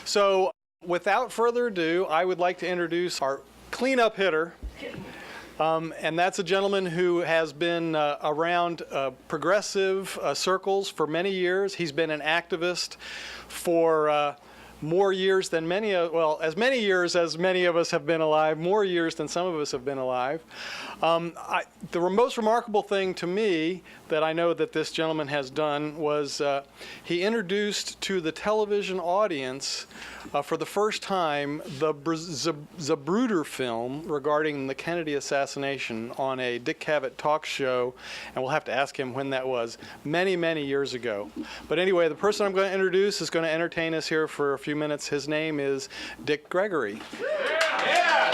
So without further ado, I would like to introduce our cleanup hitter. And that's a gentleman who has been around progressive circles for many years. He's been an activist for more years than as many years as many of us have been alive, more years than some of us have been alive. The most remarkable thing to me that I know that this gentleman has done was he introduced to the television audience for the first time the Zapruder film regarding the Kennedy assassination on a Dick Cavett talk show, and we'll have to ask him when that was, many, many years ago. But anyway, the person I'm going to introduce is going to entertain us here for a few minutes. His name is Dick Gregory. Yeah.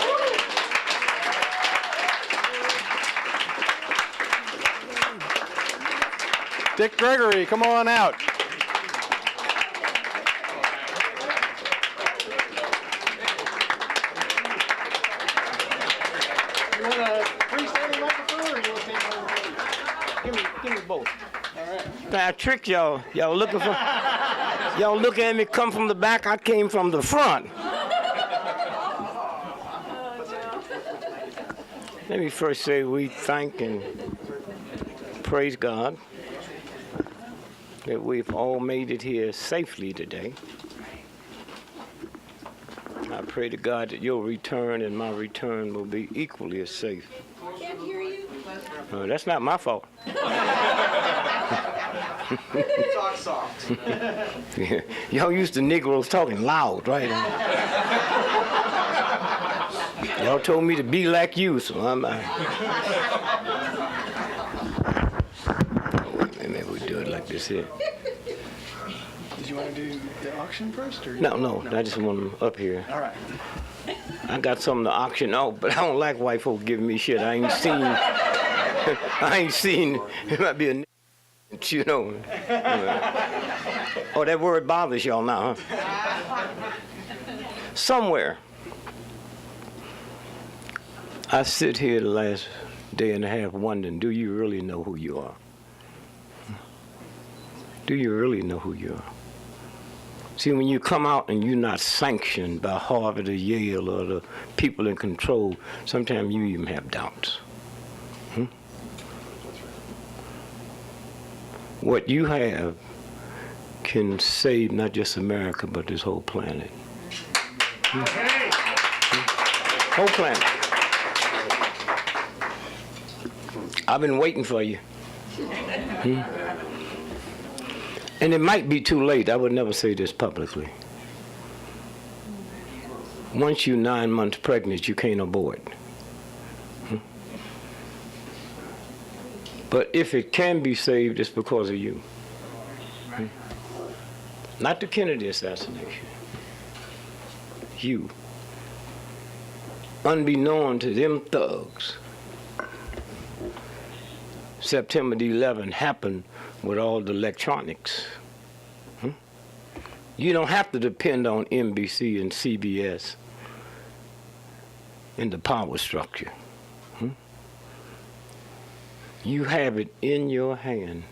Dick Gregory, come on out. You want a freestanding microphone, or you want to take one? Give me both. All right. I tricked y'all. Y'all looking at me come from the back. I came from the front. Let me first say we thank and praise God that we've all made it here safely today. I pray to God that your return and my return will be equally as safe. I can't hear you. That's not my fault. Talk soft. Yeah. Y'all used to Negroes talking loud, right? Y'all told me to be like you, so I'm... Maybe we do it like this here. Did you want to do the auction first? Or No, I just want them up here. All right. I got something to auction out, but I don't like white folk giving me shit. I ain't seen, it might be a you know. Oh, that word bothers y'all now, huh? Somewhere, I sit here the last day and a half wondering, do you really know who you are? Do you really know who you are? See, when you come out and you're not sanctioned by Harvard or Yale or the people in control, sometimes you even have doubts. What you have can save not just America, but this whole planet. Whole planet. I've been waiting for you. And it might be too late. I would never say this publicly. Once you're 9 months pregnant, you can't abort. But if it can be saved, it's because of you. Not the Kennedy assassination. You. Unbeknown to them thugs, September the 11th happened with all the electronics. You don't have to depend on NBC and CBS in the power structure. You have it in your hand.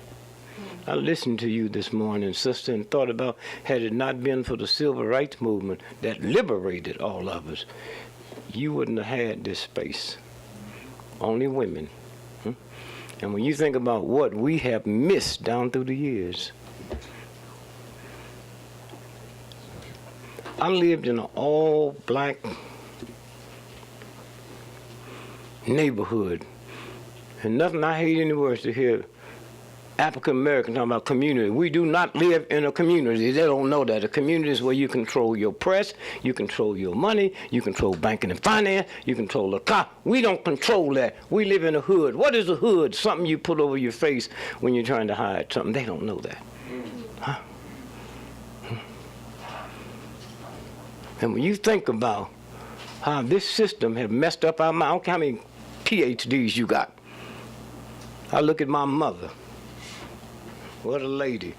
I listened to you this morning, sister, and thought about, had it not been for the civil rights movement that liberated all of us, you wouldn't have had this space. Only women. And when you think about what we have missed down through the years, I lived in an all-black neighborhood, and nothing I hate any worse to hear African Americans talking about community. We do not live in a community. They don't know that. A community is where you control your press, you control your money, you control banking and finance, you control the car. We don't control that. We live in a hood. What is a hood? Something you put over your face when you're trying to hide something. They don't know that. Huh? And when you think about how this system has messed up our mind, I don't care how many PhDs you got. I look at my mother. What a lady.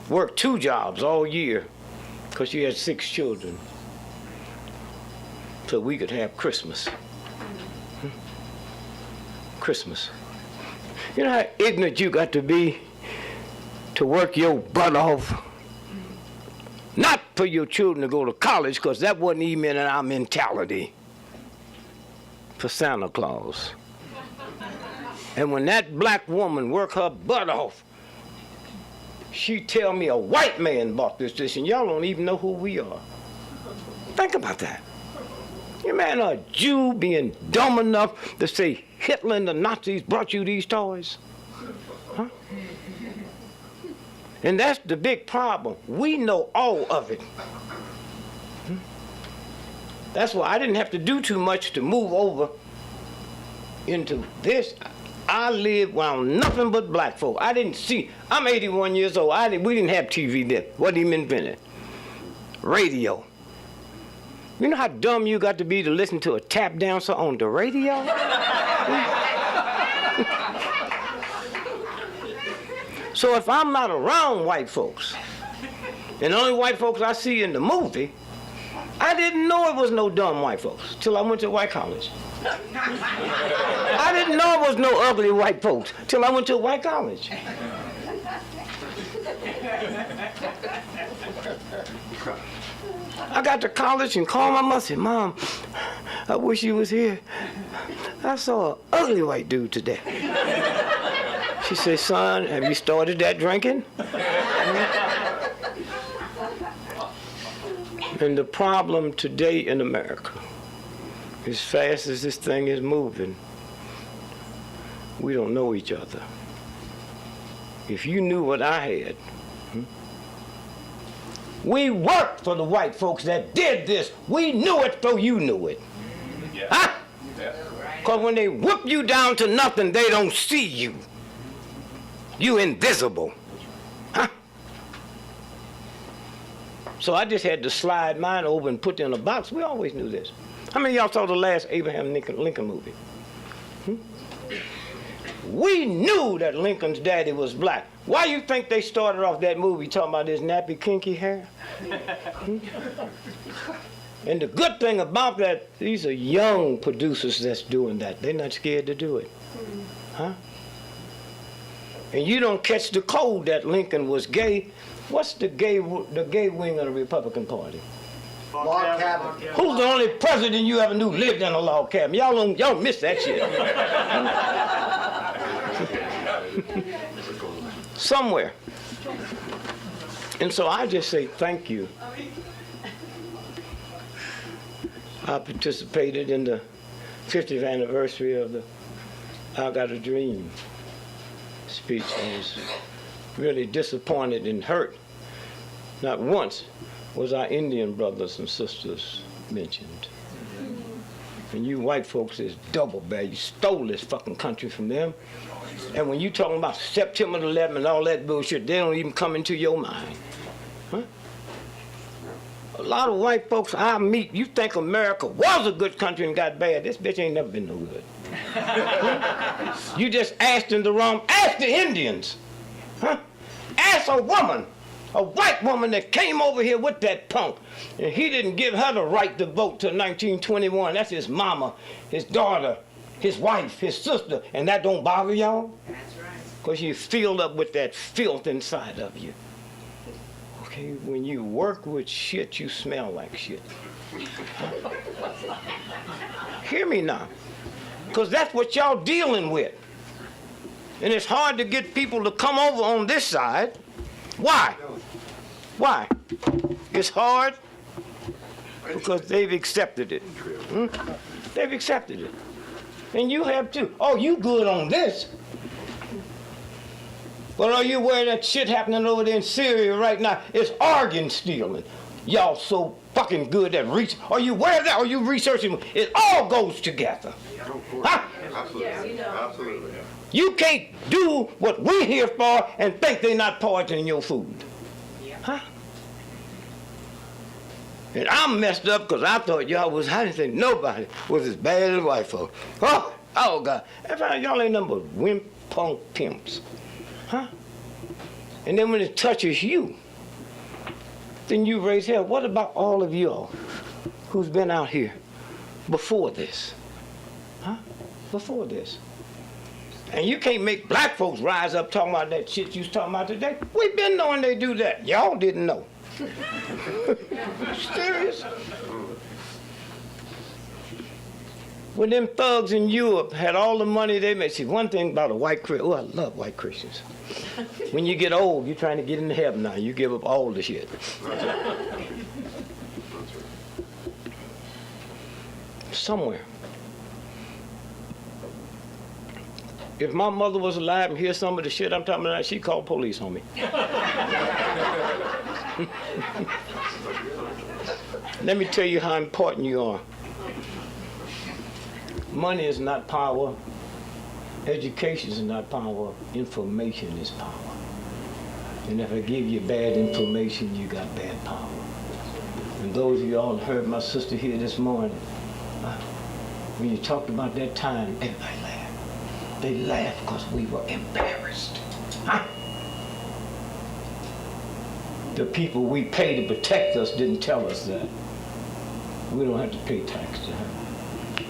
Worked 2 jobs all year because she had 6 children so we could have Christmas. Christmas. You know how ignorant you got to be to work your butt off for your children to go to college because that wasn't even in our mentality for Santa Claus. And when that black woman worked her butt off, she tell me a white man bought this, and y'all don't even know who we are. Think about that. You man, a Jew being dumb enough to say Hitler and the Nazis brought you these toys? Huh? And that's the big problem. We know all of it. That's why I didn't have to do too much to move over into this. I lived around nothing but black folk. I didn't see. I'm 81 years old. We didn't have TV then. Wasn't even invented. Radio. You know how dumb you got to be to listen to a tap dancer on the radio? So if I'm not around white folks, and the only white folks I see in the movie, I didn't know it was no dumb white folks till I went to white college. I didn't know it was no ugly white folks till I went to white college. I got to college and called my mother and said, Mom, I wish you was here. I saw an ugly white dude today. She said, son, have you started that drinking? And the problem today in America, as fast as this thing is moving, we don't know each other. If you knew what I had, we worked for the white folks that did this. We knew it so you knew it. Yeah. Huh? Because when they whip you down to nothing, they don't see you. You invisible. Huh? So I just had to slide mine over and put it in a box. We always knew this. How many of y'all saw the last Abraham Lincoln movie? We knew that Lincoln's daddy was black. Why you think they started off that movie talking about his nappy, kinky hair? And the good thing about that, these are young producers that's doing that. They're not scared to do it. Huh? And you don't catch the cold that Lincoln was gay. What's the gay wing of the Republican Party? Log cabin. Who's the only president you ever knew lived in a log cabin? Y'all miss that shit. Somewhere. And so I just say thank you. I participated in the 50th anniversary of the I Got a Dream speech. I was really disappointed and hurt. Not once was our Indian brothers and sisters mentioned. And you white folks is double bad. You stole this fucking country from them. And when you talking about September 11th and all that bullshit, they don't even come into your mind. Huh? A lot of white folks I meet, you think America was a good country and got bad. This bitch ain't never been no good. Huh? You just asked in the wrong, ask the Indians. Huh? Ask a woman, a white woman that came over here with that punk, and he didn't give her the right to vote till 1921. That's his mama, his daughter, his wife, his sister, and that don't bother y'all? That's right. Because you filled up with that filth inside of you. Okay, when you work with shit, you smell like shit. Hear me now, because that's what y'all dealing with. And it's hard to get people to come over on this side. Why? Why? It's hard because they've accepted it. They've accepted it. And you have too. Oh, you good on this. But are you aware that shit happening over there in Syria right now? It's organ stealing. Y'all so fucking good at research. Are you aware of that? Are you researching? It all goes together. Huh? Absolutely. Absolutely. You can't do what we're here for and think they're not poisoning your food. Huh? And I'm messed up because I thought y'all was, I didn't think nobody was as bad as white folks. Oh God. I found y'all ain't number wimp, punk, pimps. Huh? And then when it touches you, then you raise hell. What about all of y'all who's been out here before this? Huh? Before this. And you can't make black folks rise up talking about that shit you was talking about today. We've been knowing they do that. Y'all didn't know. Serious? When them thugs in Europe had all the money they made, see, one thing about a white Christian, oh, I love white Christians. When you get old, you're trying to get into heaven now. You give up all the shit. Somewhere. If my mother was alive and hear some of the shit I'm talking about, she'd call police on me. Let me tell you how important you are. Money is not power. Education is not power. Information is power. And if I give you bad information, you got bad power. And those of you all heard my sister here this morning, when you talked about that time, everybody laughed. They laughed because we were embarrassed. Huh? The people we pay to protect us didn't tell us that. We don't have to pay tax to her.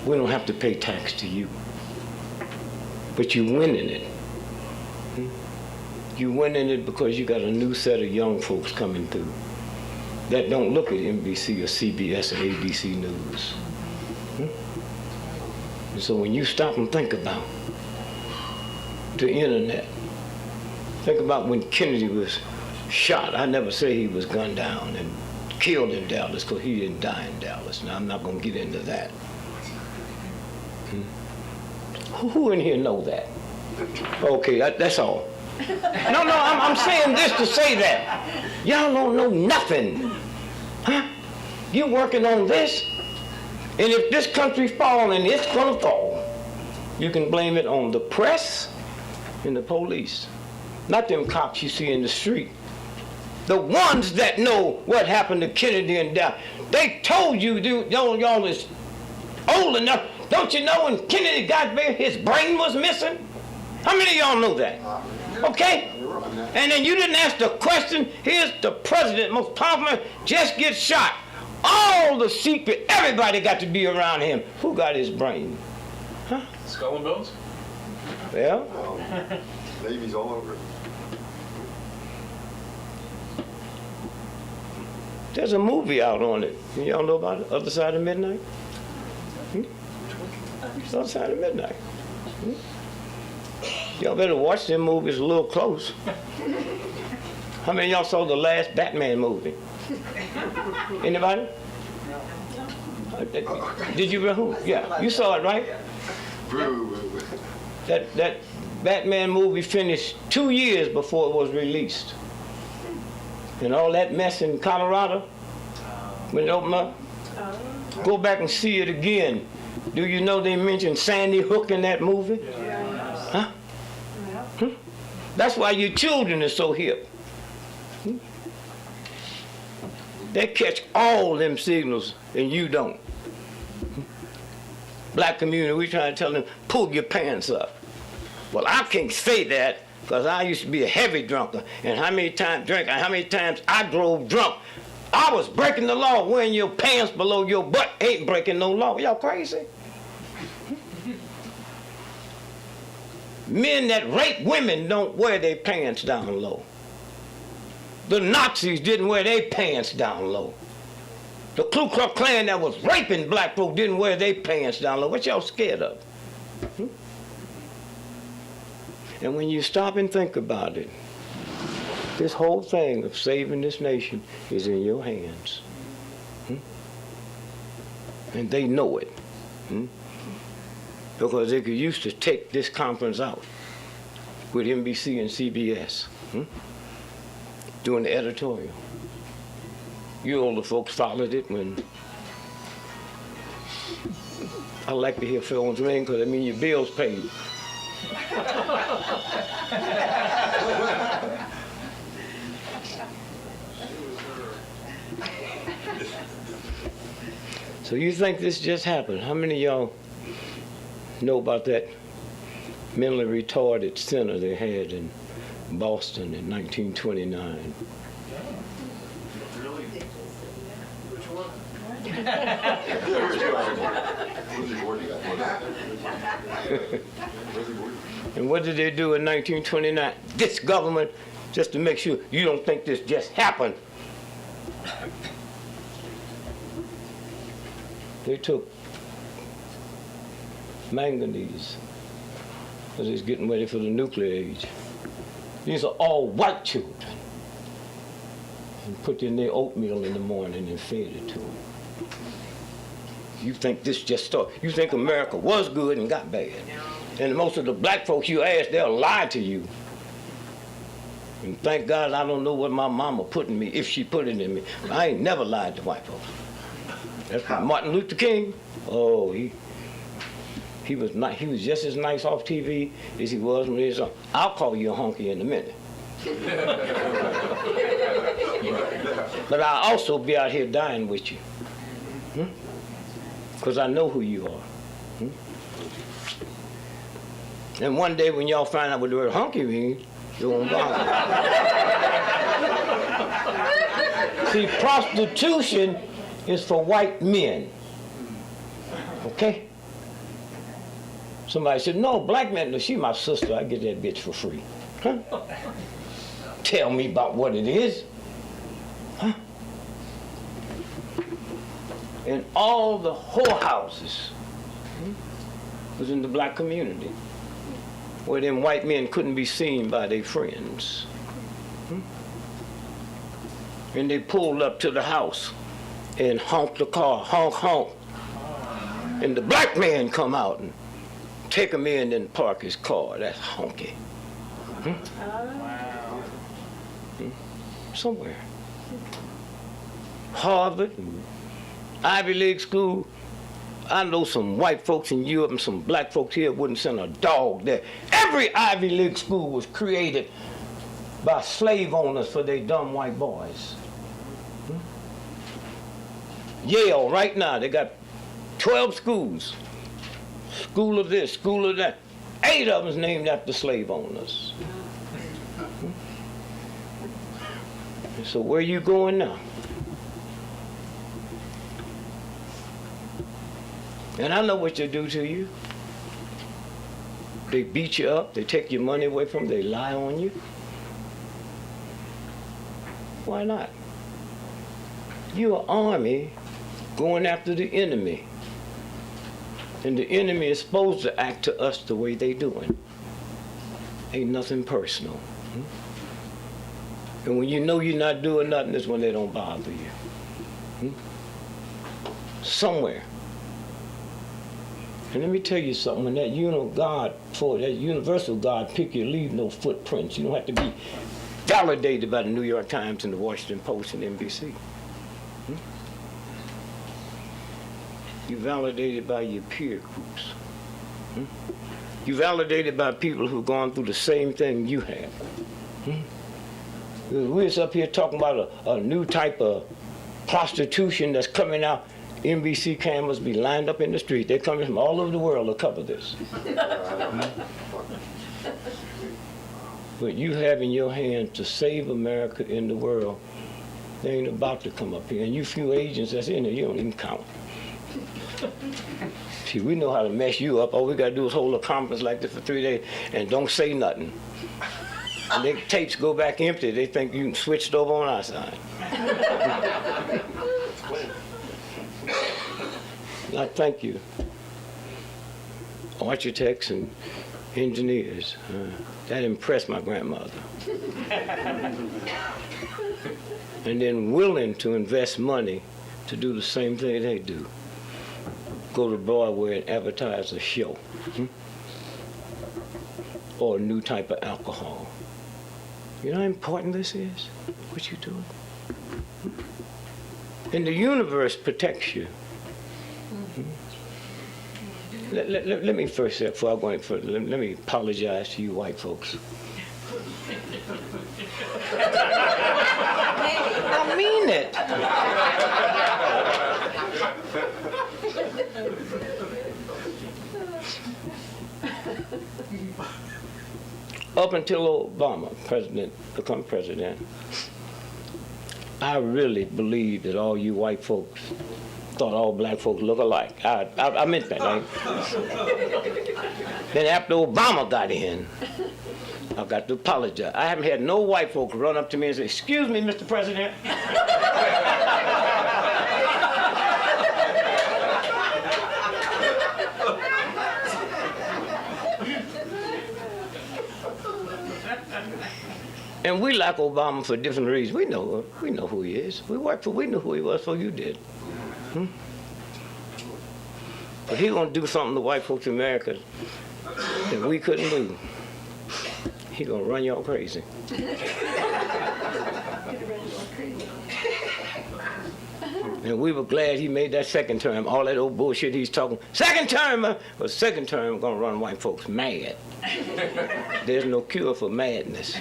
We don't have to pay tax to you. But you win in it. You win in it because you got a new set of young folks coming through that don't look at NBC or CBS or ABC News. And so when you stop and think about the internet, think about when Kennedy was shot. I never say he was gunned down and killed in Dallas because he didn't die in Dallas. Now, I'm not going to get into that. Who in here know that? Okay, that's all. No, I'm saying this to say that. Y'all don't know nothing. Huh? You're working on this, and if this country falls, and it's going to fall, you can blame it on the press and the police. Not them cops you see in the street. The ones that know what happened to Kennedy and Dallas. They told you, y'all is old enough. Don't you know when Kennedy got there, his brain was missing? How many of y'all know that? Okay? And then you didn't ask the question, here's the president, most powerful man, just gets shot. All the secret, everybody got to be around him. Who got his brain? Huh? Skull and bones? Well, Navy's all over it. there's a movie out on it. Y'all know about it? Other Side of Midnight? Other Side of Midnight. Y'all better watch them movies a little close. How many of y'all saw the last Batman movie? Anybody? Did you? Who? Yeah, you saw it, right? That Batman movie finished 2 years before it was released. And all that mess in Colorado, when it opened up, go back and see it again. Do you know they mentioned Sandy Hook in that movie? Huh? That's why your children are so hip. They catch all them signals and you don't. Black community, we trying to tell them, pull your pants up. Well, I can't say that because I used to be a heavy drunker. And how many times I drove drunk. I was breaking the law. Wearing your pants below your butt ain't breaking no law. Y'all crazy? Men that rape women don't wear their pants down low. The Nazis didn't wear their pants down low. The Ku Klux Klan that was raping black folk didn't wear their pants down low. What y'all scared of? And when you stop and think about it, this whole thing of saving this nation is in your hands. And they know it. Because they could used to take this conference out with NBC and CBS doing the editorial. You older folks followed it when I like to hear phones ring because I mean your bills paid. So you think this just happened? How many of y'all know about that mentally retarded center they had in Boston in 1929? Really? Which one? And what did they do in 1929? This government, just to make sure you don't think this just happened, They took manganese because it's getting ready for the nuclear age. These are all white children. And put in their oatmeal in the morning and fed it to them. You think this just started. You think America was good and got bad. And most of the black folks you ask, they'll lie to you. And thank God I don't know what my mama put in me, if she put it in me. I ain't never lied to white folks. That's why Martin Luther King, oh, he was just as nice off TV as he was when he was on. I'll call you a honky in a minute. But I'll also be out here dying with you. Because I know who you are. And one day when y'all find out what the word honky means, you're gonna bother. See, prostitution is for white men. Okay? Somebody said, no, black men, no, she my sister, I get that bitch for free. Huh? Tell me about what it is. Huh? And all the whorehouses was in the black community, where them white men couldn't be seen by their friends. And they pulled up to the house and honked the car, honk, honk. And the black man come out and take him in and park his car. That's honky. Somewhere. Harvard, Ivy League school. I know some white folks in Europe and some black folks here wouldn't send a dog there. Every Ivy League school was created by slave owners for their dumb white boys. Yale, right now, they got 12 schools. School of this, school of that. 8 of them's named after slave owners. And so where you going now? And I know what they do to you. They beat you up, they take your money away from you, they lie on you. Why not? You're an army going after the enemy. And the enemy is supposed to act to us the way they doing. Ain't nothing personal. And when you know you're not doing nothing, that's when they don't bother you. Somewhere. And let me tell you something, when that universal God pick you, leave no footprints. You don't have to be validated by the New York Times and the Washington Post and NBC. You're validated by your peer groups. You're validated by people who've gone through the same thing you have. We're just up here talking about a new type of prostitution that's coming out. NBC cameras be lined up in the street. They're coming from all over the world to cover this. What you have in your hand to save America in the world, they ain't about to come up here. And you few agents that's in there, you don't even count. See, we know how to mess you up. All we got to do is hold a conference like this for 3 days and don't say nothing. And their tapes go back empty. They think you switched over on our side. I thank you, architects and engineers. That impressed my grandmother. And then willing to invest money to do the same thing they do. Go to Broadway and advertise a show. Or a new type of alcohol. You know how important this is, what you're doing? And the universe protects you. Let me first say, before I go any further, let me apologize to you white folks. I mean it. Up until Obama, become president, I really believed that all you white folks thought all black folks look alike. I meant that. Right? Then after Obama got in, I've got to apologize. I haven't had no white folk run up to me and say, "Excuse me, Mr. President." And we like Obama for different reasons. We know who he is. We knew who he was before you did. But he gonna do something to white folks in America that we couldn't do. He gonna run y'all crazy. And we were glad he made that second term. All that old bullshit he's talking. Second term, but second term gonna run white folks mad. There's no cure for madness.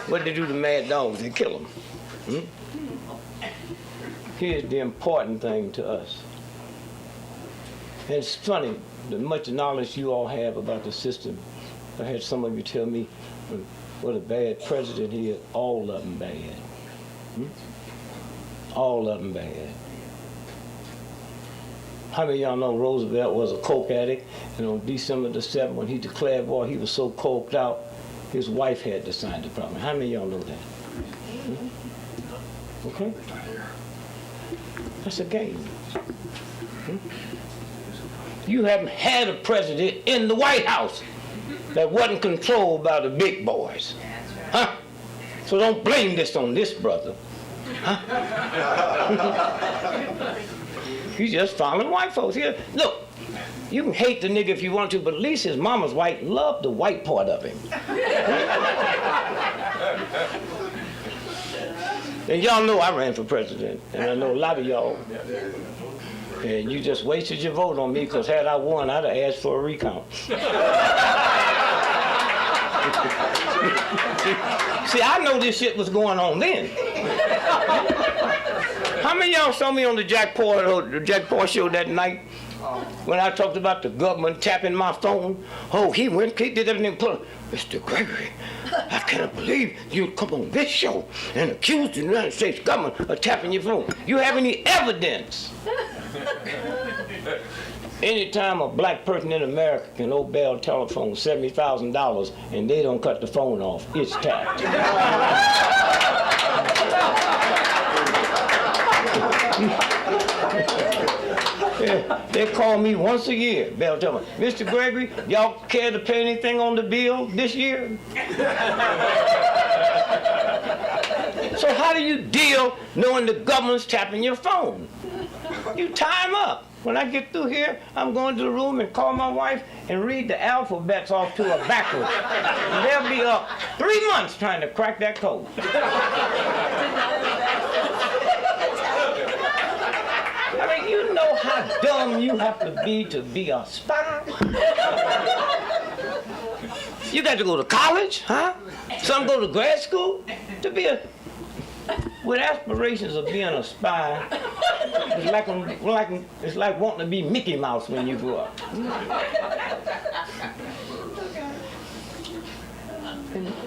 What they do to mad dogs? They kill them. Here's the important thing to us. And it's funny, the much knowledge you all have about the system. I had some of you tell me what a bad president he is. All of them bad. All of them bad. How many of y'all know Roosevelt was a coke addict? And on December the 7th, when he declared war, he was so coked out, his wife had to sign the promise. How many of y'all know that? Okay? That's a game. You haven't had a president in the White House that wasn't controlled by the big boys. Huh? So don't blame this on this brother. Huh? He's just following white folks here. Look, you can hate the nigga if you want to, but at least his mama's white. Love the white part of him. And y'all know I ran for president, and I know a lot of y'all. And you just wasted your vote on me, because had I won, I'd have asked for a recount. See, I know this shit was going on then. How many of y'all saw me on the Jack Paul show that night when I talked about the government tapping my phone? Oh, he did everything. Mr. Gregory, I cannot believe you come on this show and accuse the United States government of tapping your phone. You have any evidence? Anytime a black person in America can owe Bell Telephone $70,000 and they don't cut the phone off, it's tapped. They call me once a year. Bell tell me, Mr. Gregory, y'all care to pay anything on the bill this year? So how do you deal knowing the government's tapping your phone? You tie them up. When I get through here, I'm going to the room and call my wife and read the alphabets off to her backwards. And they'll be up 3 months trying to crack that code. I mean, you know how dumb you have to be a spy? You got to go to college, huh? Some go to grad school to be with aspirations of being a spy. It's like wanting to be Mickey Mouse when you grow up.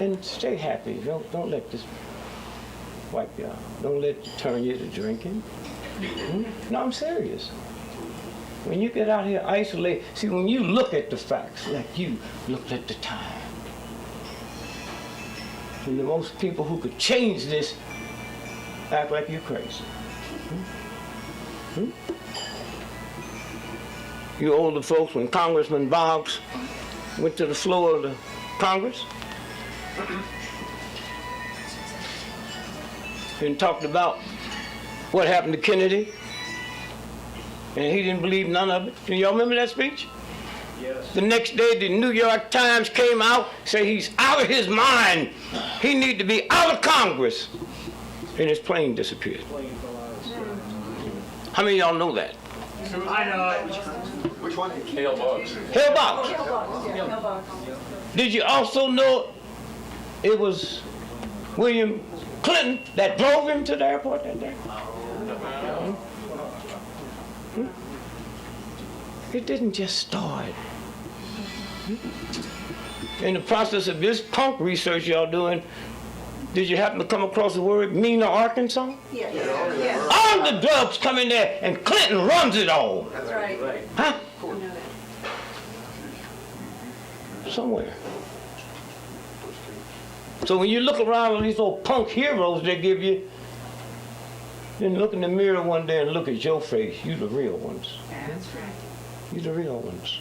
And stay happy. Don't let this wipe you out. Don't let it turn you to drinking. No, I'm serious. When you get out here isolated, see, when you look at the facts, like you looked at the time, and the most people who could change this act like you're crazy. You older folks, when Congressman Boggs went to the floor of the Congress and talked about what happened to Kennedy, and he didn't believe none of it. Do y'all remember that speech? Yes. The next day, the New York Times came out, said he's out of his mind. He need to be out of Congress. And his plane disappeared. How many of y'all know that? I know it. Which one? Hale Boggs. Hale Boggs. Did you also know it was William Clinton that drove him to the airport that day? It didn't just start. In the process of this punk research y'all doing, did you happen to come across the word Mena, Arkansas? Yes. Yes. All the drugs come in there and Clinton runs it all. That's right. Huh? I know that. Somewhere. So when you look around at these old punk heroes they give you, then look in the mirror one day and look at your face. You the real ones. That's right. You the real ones.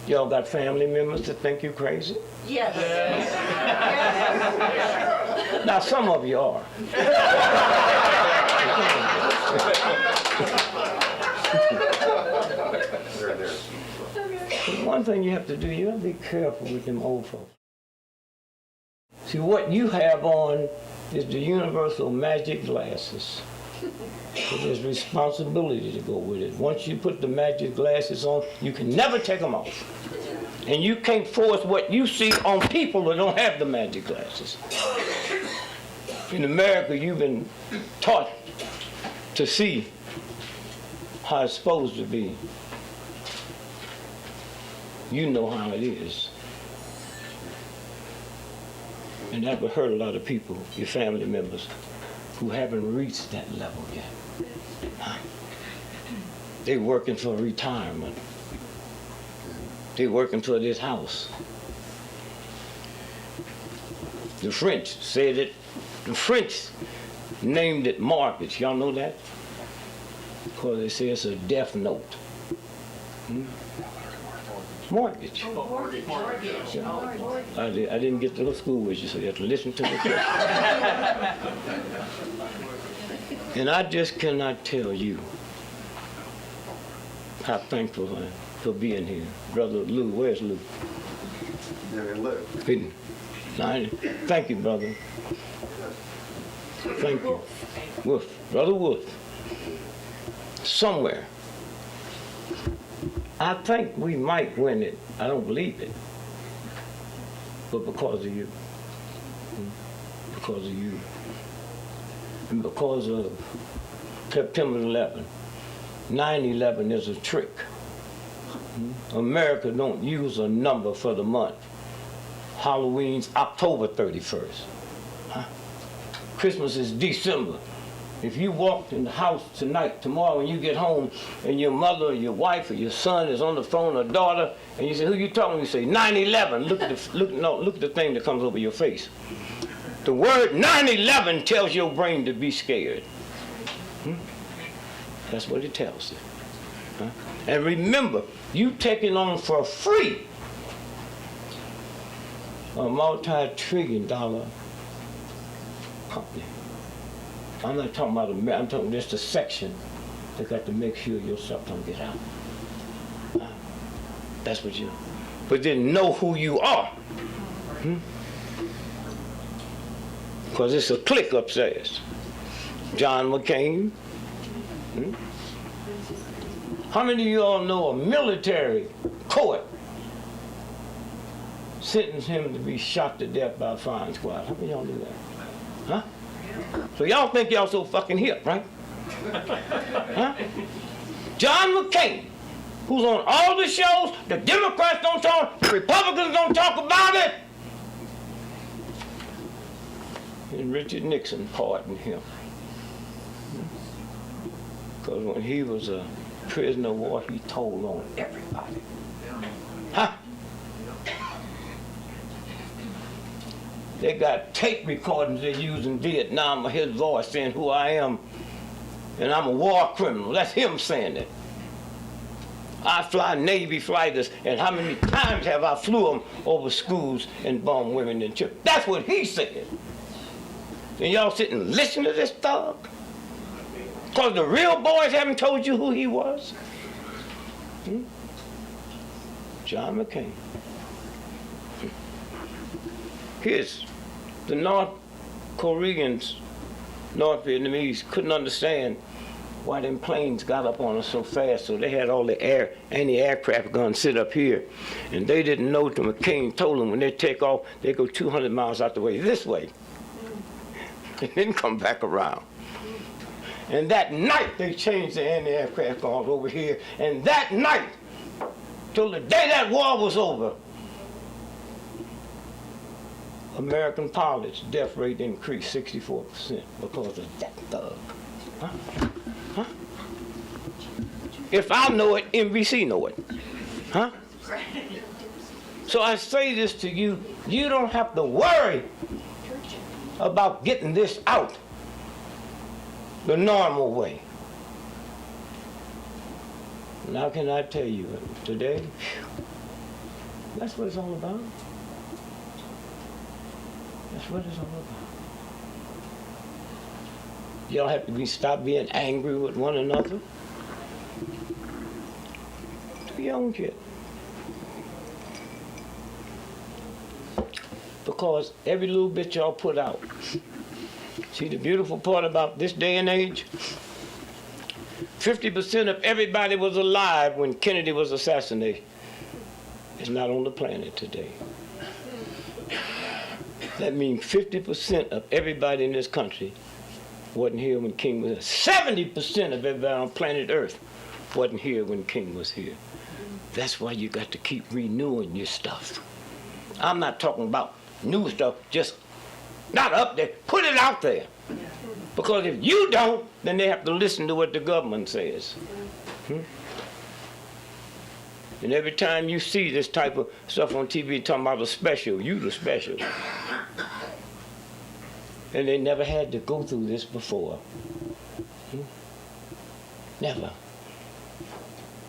Y'all got family members that think you crazy? Yes. Now some of you are. But one thing you have to do, you have to be careful with them old folks. See, what you have on is the universal magic glasses. So there's responsibility to go with it. Once you put the magic glasses on, you can never take them off. And you can't force what you see on people that don't have the magic glasses. In America, you've been taught to see how it's supposed to be. You know how it is. And that would hurt a lot of people, your family members, who haven't reached that level yet. They're working for retirement. They're working for this house. The French said it, the French named it mortgage. Y'all know that? Because they say it's a death note. Mortgage. I didn't get to go to school with you, so you have to listen to me. And I just cannot tell you how thankful I am for being here. Brother Lou, where's Lou? There Lou. Hidden. Thank you, brother. Thank you. Wolf. Brother Wolf. Somewhere. I think we might win it. I don't believe it. But because of you. Because of you. And because of September 11. 9/11 is a trick. America don't use a number for the month. Halloween's October 31st. Christmas is December. If you walked in the house tonight, tomorrow when you get home, and your mother or your wife or your son is on the phone or daughter, and you say, who you talking to? You say, 9/11. Look at the thing that comes over your face. The word 9/11 tells your brain to be scared. That's what it tells you. And remember, you taking on for free a multi-trillion-dollar company. I'm not talking about America, I'm talking just a section that got to make sure your stuff don't get out. That's what you, but then know who you are. Because it's a clique upstairs. John McCain. How many of you all know a military court sentenced him to be shot to death by a firing squad? How many of y'all knew that? Huh? So y'all think y'all so fucking hip, right? Huh? John McCain, who's on all the shows, the Democrats don't talk, the Republicans don't talk about it. And Richard Nixon pardoned him. Because when he was a prisoner of war, he told on everybody. Huh? They got tape recordings they used in Vietnam of his voice saying who I am, and I'm a war criminal. That's him saying it. I fly Navy fighters, and how many times have I flew them over schools and bombed women and children? That's what he said. And y'all sit and listen to this thug? Because the real boys haven't told you who he was? John McCain. Here's the North Koreans, North Vietnamese, couldn't understand why them planes got up on us so fast, so they had all the anti-aircraft guns sit up here. And they didn't know that McCain told them when they take off, they go 200 miles out the way, this way, and then come back around. And that night, they changed the anti-aircraft guns over here, and that night, till the day that war was over, American pilots' death rate increased 64% because of that thug. Huh? Huh? If I know it, NBC know it. Huh? So I say this to you You don't have to worry about getting this out the normal way. Now can I tell you today, that's what it's all about. That's what it's all about. You don't have to stop being angry with one another. Do your own shit. Because every little bit y'all put out. See, the beautiful part about this day and age, 50% of everybody was alive when Kennedy was assassinated. It's not on the planet today. That means 50% of everybody in this country wasn't here when King was here. 70% of everybody on planet Earth wasn't here when King was here. That's why you got to keep renewing your stuff. I'm not talking about new stuff, just not up there. Put it out there. Because if you don't, then they have to listen to what the government says. And every time you see this type of stuff on TV talking about the special, you the special. And they never had to go through this before. Never.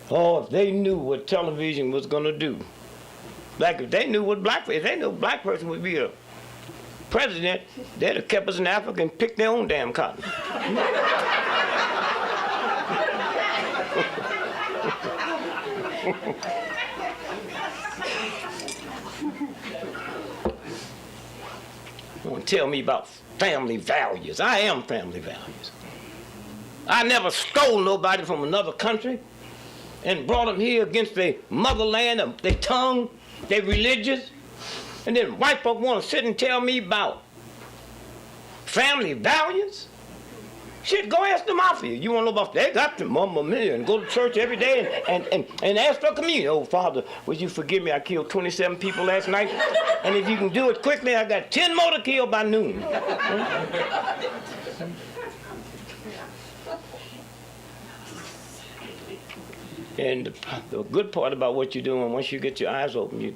Oh, if they knew what television was going to do. Like if they knew what if they knew a black person would be a president, they'd have kept us in Africa and picked their own damn cotton. You want to tell me about family values? I am family values. I never stole nobody from another country and brought them here against their motherland, their tongue, their religious. And then white folk want to sit and tell me about family values? Shit, go ask the mafia. You want to know about, they got the Mamma Mia and go to church every day and ask for communion. Oh, Father, would you forgive me? I killed 27 people last night. And if you can do it quickly, I got 10 more to kill by noon. And the good part about what you're doing, once you get your eyes open,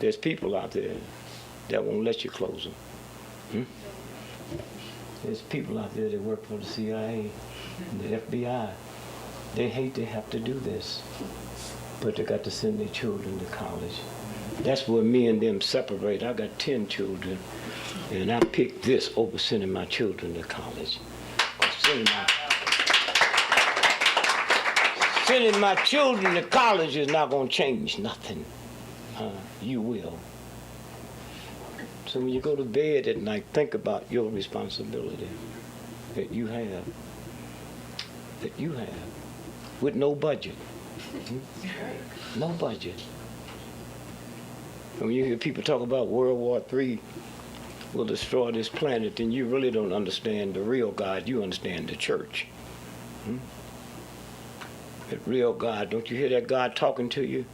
there's people out there that won't let you close them. There's people out there that work for the CIA and the FBI. They hate to have to do this, but they got to send their children to college. That's where me and them separate. I got 10 children, and I picked this over sending my children to college. Sending my children to college is not going to change nothing. You will. So when you go to bed at night, think about your responsibility that you have. With no budget. No budget. When you hear people talk about World War III will destroy this planet, then you really don't understand the real God. You understand the church. The real God. Don't you hear that God talking to you?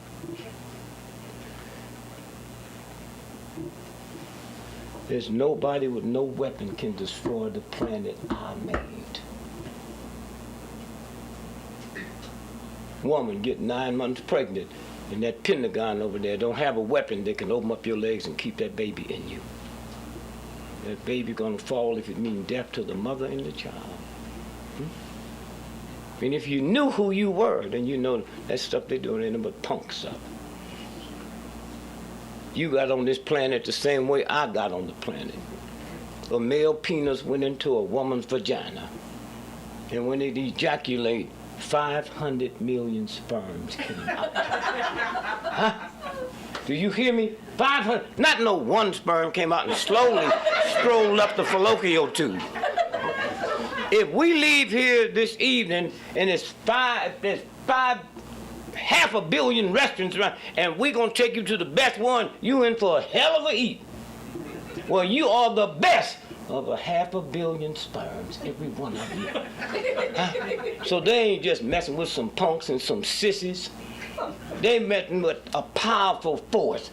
There's nobody with no weapon can destroy the planet I made. Woman get 9 months pregnant, and that Pentagon over there don't have a weapon that can open up your legs and keep that baby in you. That baby gonna fall if it means death to the mother and the child. And if you knew who you were, then you know that stuff they're doing ain't nothing but punk stuff. You got on this planet the same way I got on the planet. A male penis went into a woman's vagina. And when it ejaculate, 500 million sperms came out. Huh? Do you hear me? 500, not no one sperm came out and slowly strolled up the fallopian tube. If we leave here this evening and there's half a billion restaurants around, and we're going to take you to the best one, you in for a hell of a eat. Well, you are the best of a half a billion sperms, every one of you. Huh? So they ain't just messing with some punks and some sissies. They messing with a powerful force.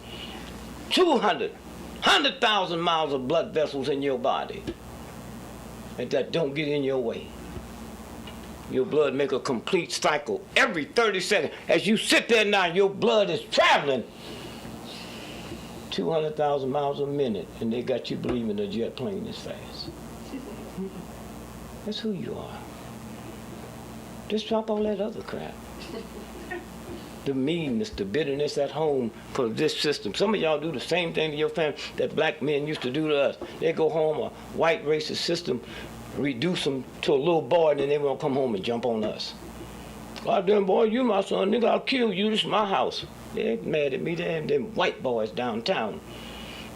100,000 miles of blood vessels in your body. And that don't get in your way. Your blood make a complete cycle every 30 seconds. As you sit there now, your blood is traveling 200,000 miles a minute, and they got you believing a jet plane is fast. That's who you are. Just drop all that other crap. The meanness, the bitterness at home for this system. Some of y'all do the same thing to your family that black men used to do to us. They go home, a white racist system, reduce them to a little boy, and then they won't come home and jump on us. God damn boy, you my son, nigga, I'll kill you, this is my house. They're mad at me, they have them white boys downtown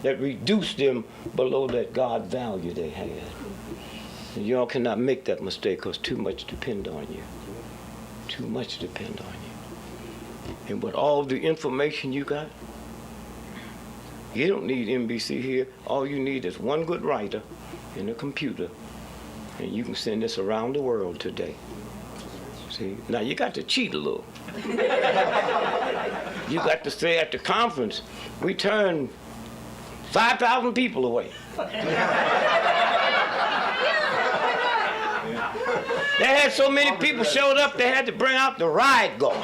that reduced them below that God value they had. And y'all cannot make that mistake because too much depend on you. Too much depend on you. And with all the information you got, you don't need NBC here. All you need is one good writer and a computer, and you can send this around the world today. See, now you got to cheat a little. You got to say at the conference, we turned 5,000 people away. They had so many people showed up, they had to bring out the riot guard.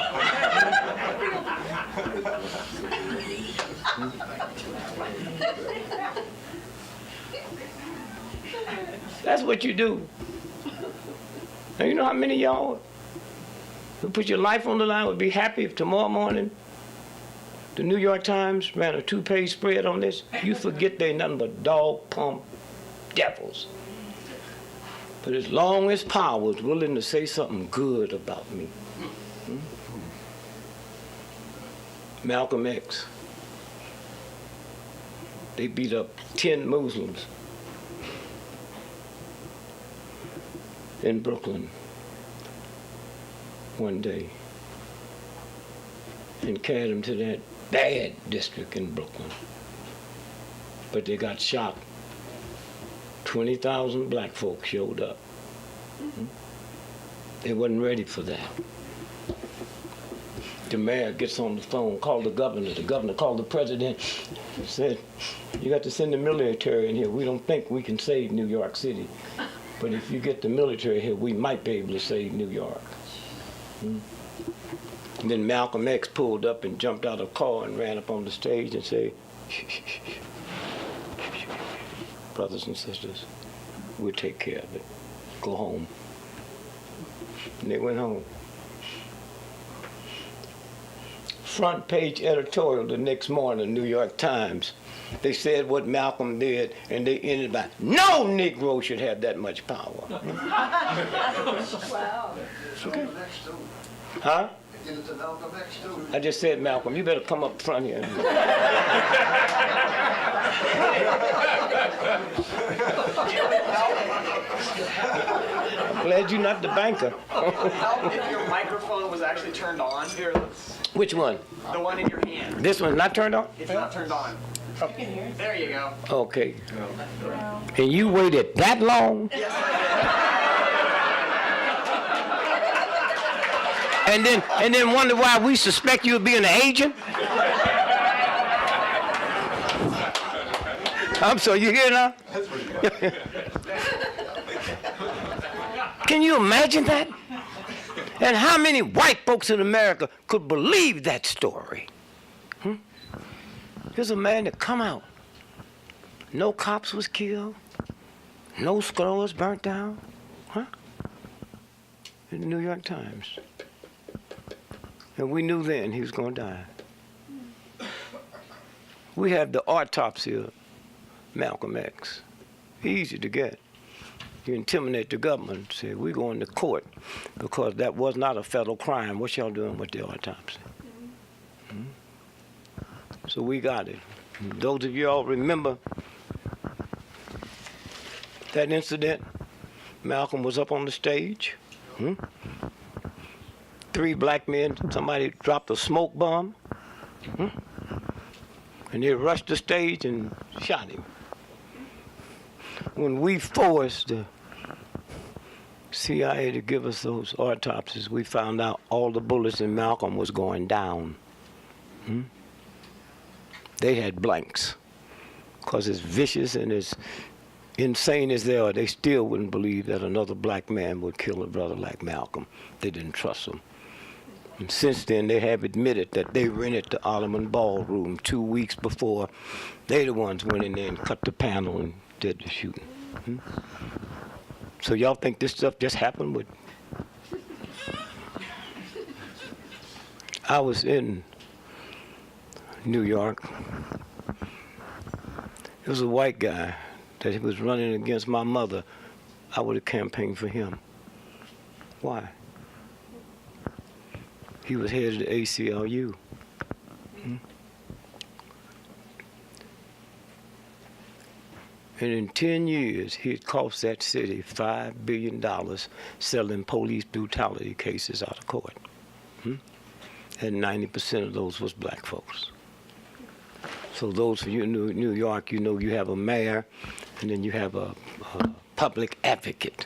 That's what you do. Now, you know how many of y'all who put your life on the line would be happy if tomorrow morning the New York Times ran a 2-page spread on this? You forget they're nothing but dog pump devils. But as long as power was willing to say something good about me. Malcolm X. They beat up 10 Muslims in Brooklyn one day and carried them to that bad district in Brooklyn. But they got shot. 20,000 black folks showed up. They wasn't ready for that. The mayor gets on the phone, called the governor called the president, and said, you got to send the military in here. We don't think we can save New York City. But if you get the military here, we might be able to save New York. And then Malcolm X pulled up and jumped out of a car and ran up on the stage and said, shh, shh, shh, shh. Brothers and sisters, we'll take care of it. Go home. And they went home. Front page editorial the next morning, New York Times. They said what Malcolm did, and they ended by, no Negro should have that much power. Wow. Okay. Huh? Get it to Malcolm X too. I just said Malcolm. You better come up front here. I'm glad you're not the banker. If your microphone was actually turned on, here, Which one? the one in your hand, This one's not turned on? it's not turned on. There you go. Okay. And you waited that long? And then wonder why we suspect you of being an agent? I'm sorry, you here now? Can you imagine that? And how many white folks in America could believe that story? Here's a man that come out. No cops was killed. No stores burnt down. In the New York Times. And we knew then he was going to die. We have the autopsy of Malcolm X. Easy to get. You intimidate the government, say, we're going to court because that was not a federal crime. What y'all doing with the autopsy? So we got it. And those of you all remember that incident? Malcolm was up on the stage. 3 black men, somebody dropped a smoke bomb. And they rushed the stage and shot him. When we forced the CIA to give us those autopsies, we found out all the bullets in Malcolm was going down. They had blanks. Because as vicious and as insane as they are, they still wouldn't believe that another black man would kill a brother like Malcolm. They didn't trust him. And since then, they have admitted that they rented the Ottoman Ballroom 2 weeks before. They the ones went in there and cut the panel and did the shooting. So y'all think this stuff just happened with? I was in New York. There was a white guy that was running against my mother. I would have campaigned for him. Why? He was head of the ACLU. And in 10 years, he had cost that city $5 billion selling police brutality cases out of court. And 90% of those was black folks. So those of you in New York, you know you have a mayor, and then you have a public advocate.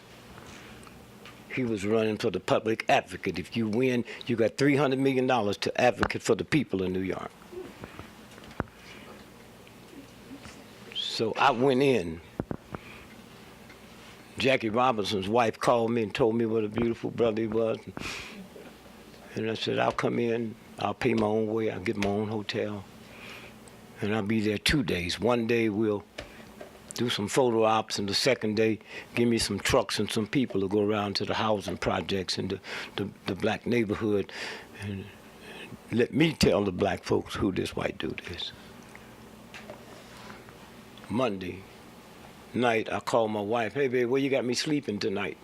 He was running for the public advocate. If you win, you got $300 million to advocate for the people in New York. So I went in. Jackie Robinson's wife called me and told me what a beautiful brother he was. And I said, I'll come in, I'll pay my own way, I'll get my own hotel. And I'll be there 2 days. One day we'll do some photo ops, and the second day, give me some trucks and some people to go around to the housing projects in the black neighborhood and let me tell the black folks who this white dude is. Monday night, I called my wife, hey babe, where you got me sleeping tonight?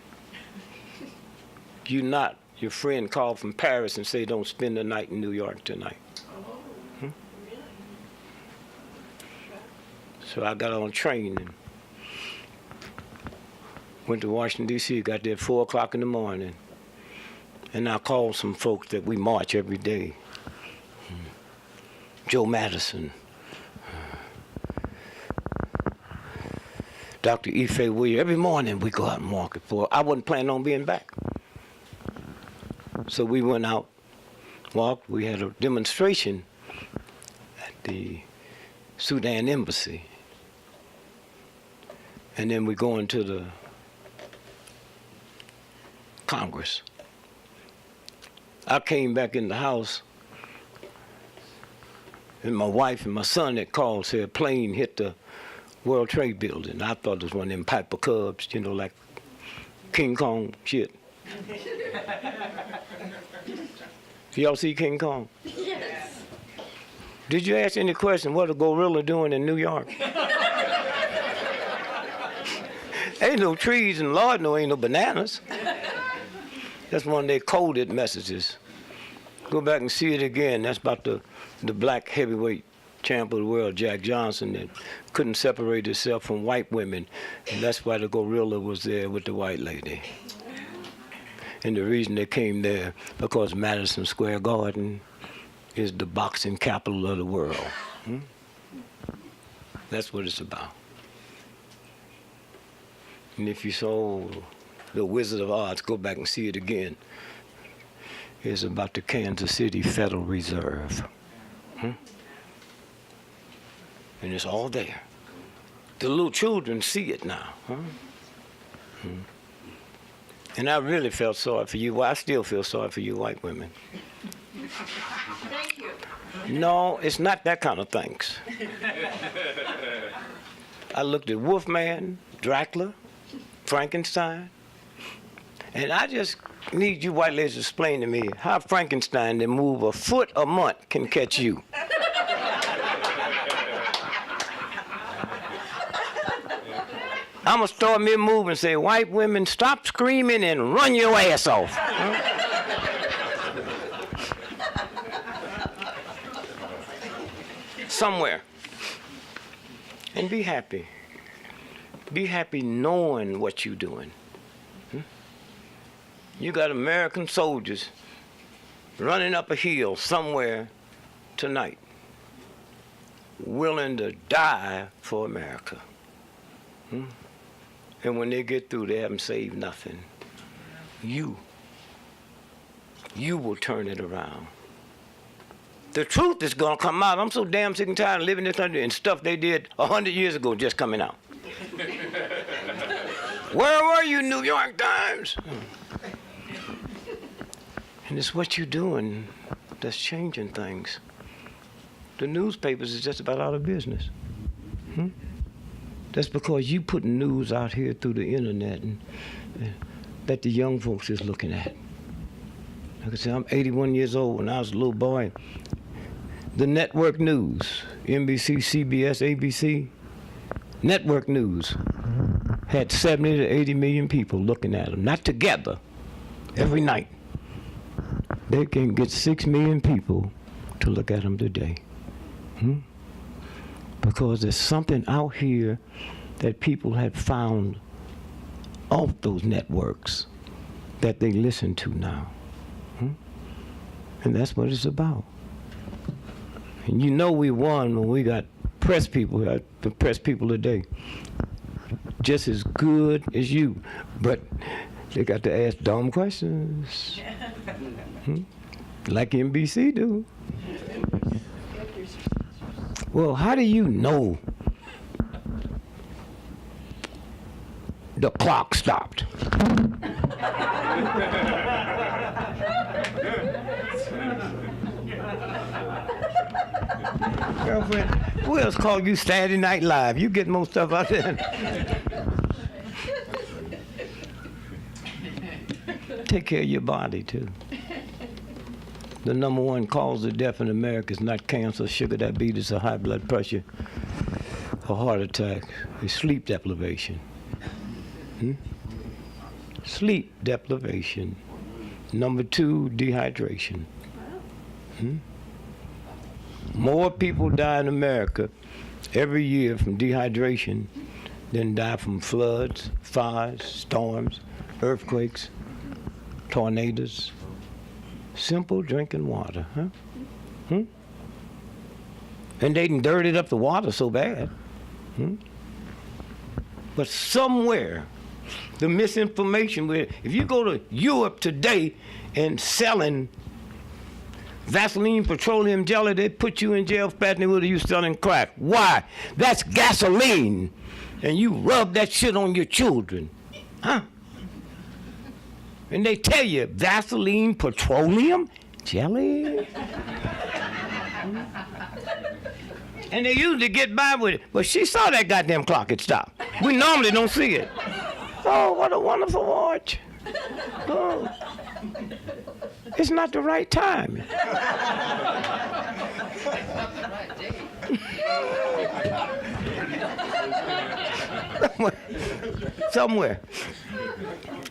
Your friend called from Paris and say don't spend the night in New York tonight. So I got on a train and went to Washington, D.C., got there at 4 o'clock in the morning. And I called some folks that we march every day. Joe Madison, Dr. Ife Williams. Every morning we go out and walk it for. I wasn't planning on being back. So we went out, walked. We had a demonstration at the Sudan Embassy. And then we go into the Congress. I came back in the house, and my wife and my son that called said a plane hit the World Trade Building. I thought it was one of them Piper Cubs, you know, like King Kong shit. Y'all see King Kong? Yes. Did you ask any question what a gorilla doing in New York? Ain't no trees, and Lord no ain't no bananas. That's one of their coded messages. Go back and see it again. That's about the black heavyweight champ of the world, Jack Johnson, that couldn't separate himself from white women. And that's why the gorilla was there with the white lady. And the reason they came there, because Madison Square Garden is the boxing capital of the world. That's what it's about. And if you saw The Wizard of Oz, go back and see it again. It's about the Kansas City Federal Reserve. And it's all there. The little children see it now. And I really felt sorry for you. Well, I still feel sorry for you white women. Thank you. No, it's not that kind of thanks. I looked at Wolfman, Dracula, Frankenstein, and I just need you white ladies to explain to me how Frankenstein that move a foot a month can catch you. I'm gonna start mid-move and say, white women, stop screaming and run your ass off. Somewhere. And be happy. Be happy knowing what you're doing. You got American soldiers running up a hill somewhere tonight, willing to die for America. And when they get through, they haven't saved nothing. You will turn it around. The truth is gonna come out. I'm so damn sick and tired of living in this country and stuff they did 100 years ago just coming out. Where were you, New York Times? And it's what you're doing that's changing things. The newspapers is just about out of business. That's because you putting news out here through the internet and that the young folks is looking at. Like I said, I'm 81 years old. When I was a little boy, the network news, NBC, CBS, ABC, network news had 70 to 80 million people looking at them, not together, every night. They can get 6 million people to look at them today. Because there's something out here that people have found off those networks that they listen to now. And that's what it's about. And you know we won when we got press people, the press people today, just as good as you, but they got to ask dumb questions, like NBC do. Well, how do you know the clock stopped? Girlfriend, who else called you Saturday Night Live? You get more stuff out there. Take care of your body, too. The number one cause of death in America is not cancer, sugar, diabetes, or high blood pressure, or heart attack. It's sleep deprivation. Sleep deprivation. Number 2, dehydration. More people die in America every year from dehydration than die from floods, fires, storms, earthquakes, tornadoes. Simple drinking water, And they done dirtied up the water so bad. But somewhere, the misinformation, if you go to Europe today and selling Vaseline petroleum jelly, they put you in jail faster than whether you selling crack. Why? That's gasoline. And you rub that shit on your children. And they tell you, Vaseline petroleum jelly? And they usually get by with it. But she saw that goddamn clock had stopped. We normally don't see it. Oh, what a wonderful watch. Oh. It's not the right time. Somewhere.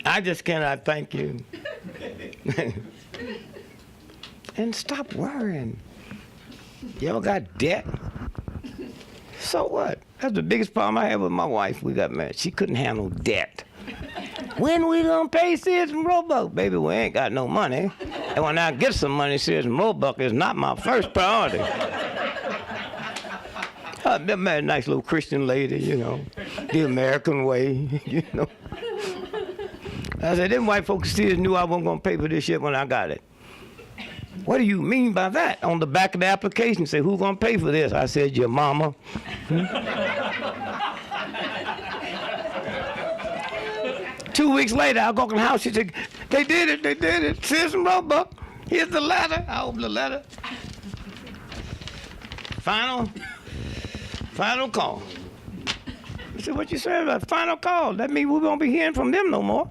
I just cannot thank you. And stop worrying. Y'all got debt? So what? That's the biggest problem I had with my wife. We got married. She couldn't handle debt. When we gonna pay Sears and Roebuck? Baby, we ain't got no money. And when I get some money, Sears and Roebuck is not my first priority. I met a nice little Christian lady, the American way, I said, them white folks still knew I wasn't gonna pay for this shit when I got it. What do you mean by that? On the back of the application, say, who's gonna pay for this? I said, your mama. 2 weeks later, I go to the house. She said, they did it. Sears and Roebuck. Here's the letter. I opened the letter. Final call. I said, what you say about final call? That means we won't be hearing from them no more.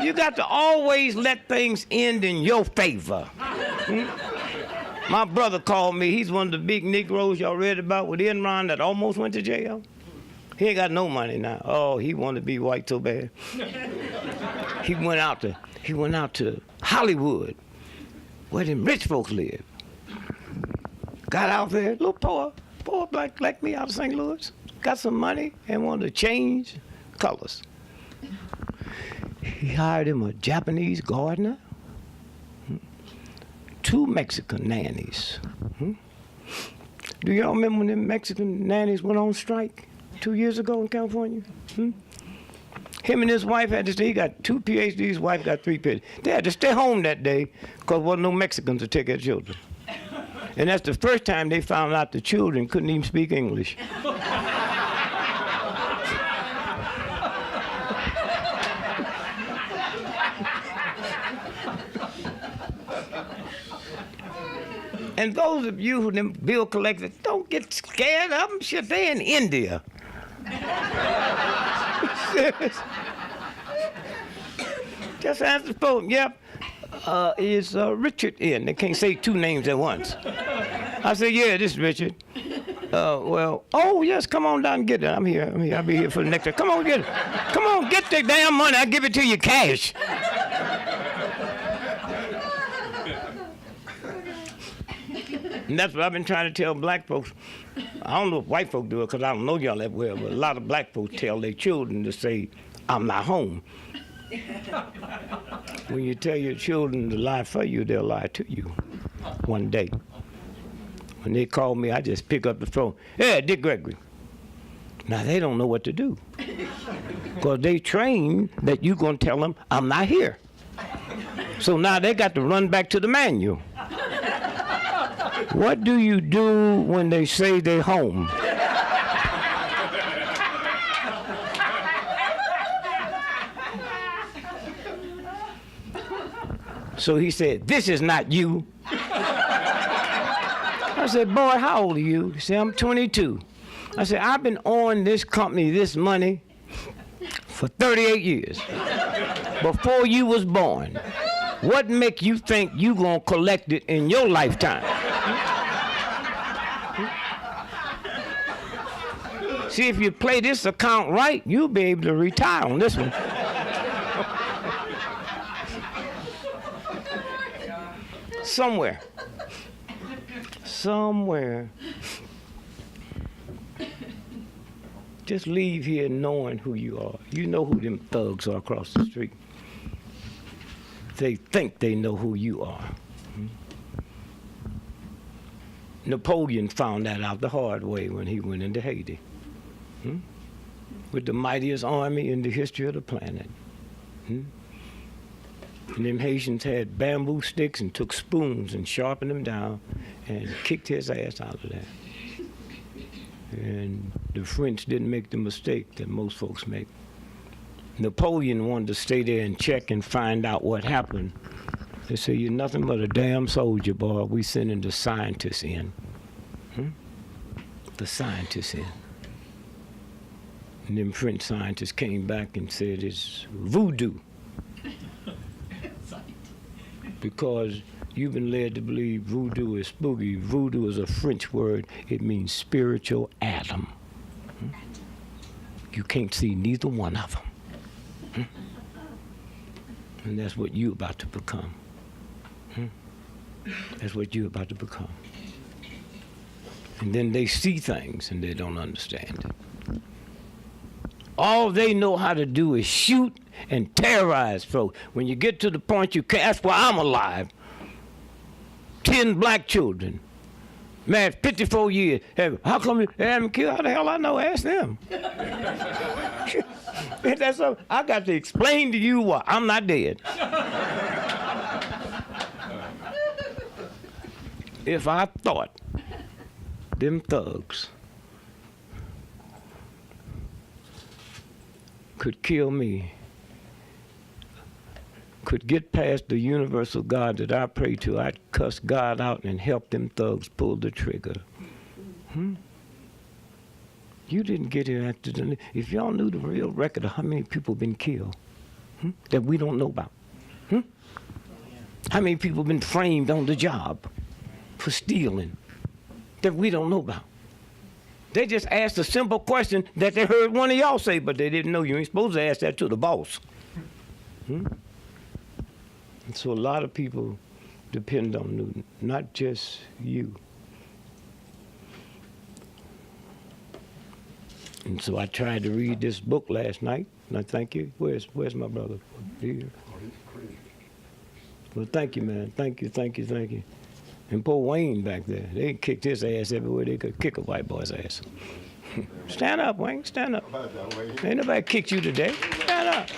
You got to always let things end in your favor. My brother called me. He's one of the big Negroes y'all read about with Enron that almost went to jail. He ain't got no money now. Oh, he wanted to be white so bad. He went out to Hollywood, where them rich folks live. Got out there, little poor black like me out of St. Louis. Got some money and wanted to change colors. He hired him a Japanese gardener, 2 Mexican nannies. Do y'all remember when them Mexican nannies went on strike 2 years ago in California? Him and his wife had to stay. He got 2 PhDs, his wife got 3 PhDs. They had to stay home that day because there wasn't no Mexicans to take their children. And that's the first time they found out the children couldn't even speak English. And those of you who them bill collectors, don't get scared of them. Shit, they're in India. Just ask the folks, yep, is Richard in? They can't say two names at once. I said, yeah, this is Richard. Well, oh, yes, come on down and get it. I'm here. I'll be here for the next time. Come on, get it. Come on, get the damn money. I'll give it to you cash. And that's what I've been trying to tell black folks. I don't know if white folks do it because I don't know y'all that well, but a lot of black folks tell their children to say, I'm not home. When you tell your children to lie for you, they'll lie to you one day. When they call me, I just pick up the phone. Hey, Dick Gregory. Now, they don't know what to do because they trained that you're going to tell them, I'm not here. So now they got to run back to the manual. What do you do when they say they're home? So he said, this is not you. I said, boy, how old are you? He said, I'm 22. I said, I've been owing this company this money for 38 years. Before you was born. What make you think you gonna collect it in your lifetime? See, if you play this account right, you'll be able to retire on this one. Somewhere. Just leave here knowing who you are. You know who them thugs are across the street. They think they know who you are. Napoleon found that out the hard way when he went into Haiti. With the mightiest army in the history of the planet. And them Haitians had bamboo sticks and took spoons and sharpened them down and kicked his ass out of there. And the French didn't make the mistake that most folks make. Napoleon wanted to stay there and check and find out what happened. They said, you're nothing but a damn soldier, boy. We sending the scientists in. The scientists in. And them French scientists came back and said it's voodoo. Because you've been led to believe voodoo is spooky. Voodoo is a French word. It means spiritual atom. You can't see neither one of them. And that's what you're about to become. That's what you're about to become. And then they see things and they don't understand it. All they know how to do is shoot and terrorize folks. When you get to the point you can't, that's why I'm alive. 10 black children, married 54 years. How come they haven't killed? How the hell I know? Ask them. That's a, I got to explain to you why I'm not dead. If I thought them thugs could kill me, could get past the universal God that I pray to, I'd cuss God out and help them thugs pull the trigger. You didn't get here after the... If y'all knew the real record of how many people been killed that we don't know about. How many people been framed on the job for stealing that we don't know about. They just asked a simple question that they heard one of y'all say, but they didn't know. You ain't supposed to ask that to the boss. And so a lot of people depend on Newton, not just you. And so I tried to read this book last night, and I thank you. Where's my brother? Here. Well, thank you, man. Thank you. And poor Wayne back there, they kicked his ass everywhere they could kick a white boy's ass. Stand up, Wayne, stand up. Ain't nobody kicked you today. Stand up.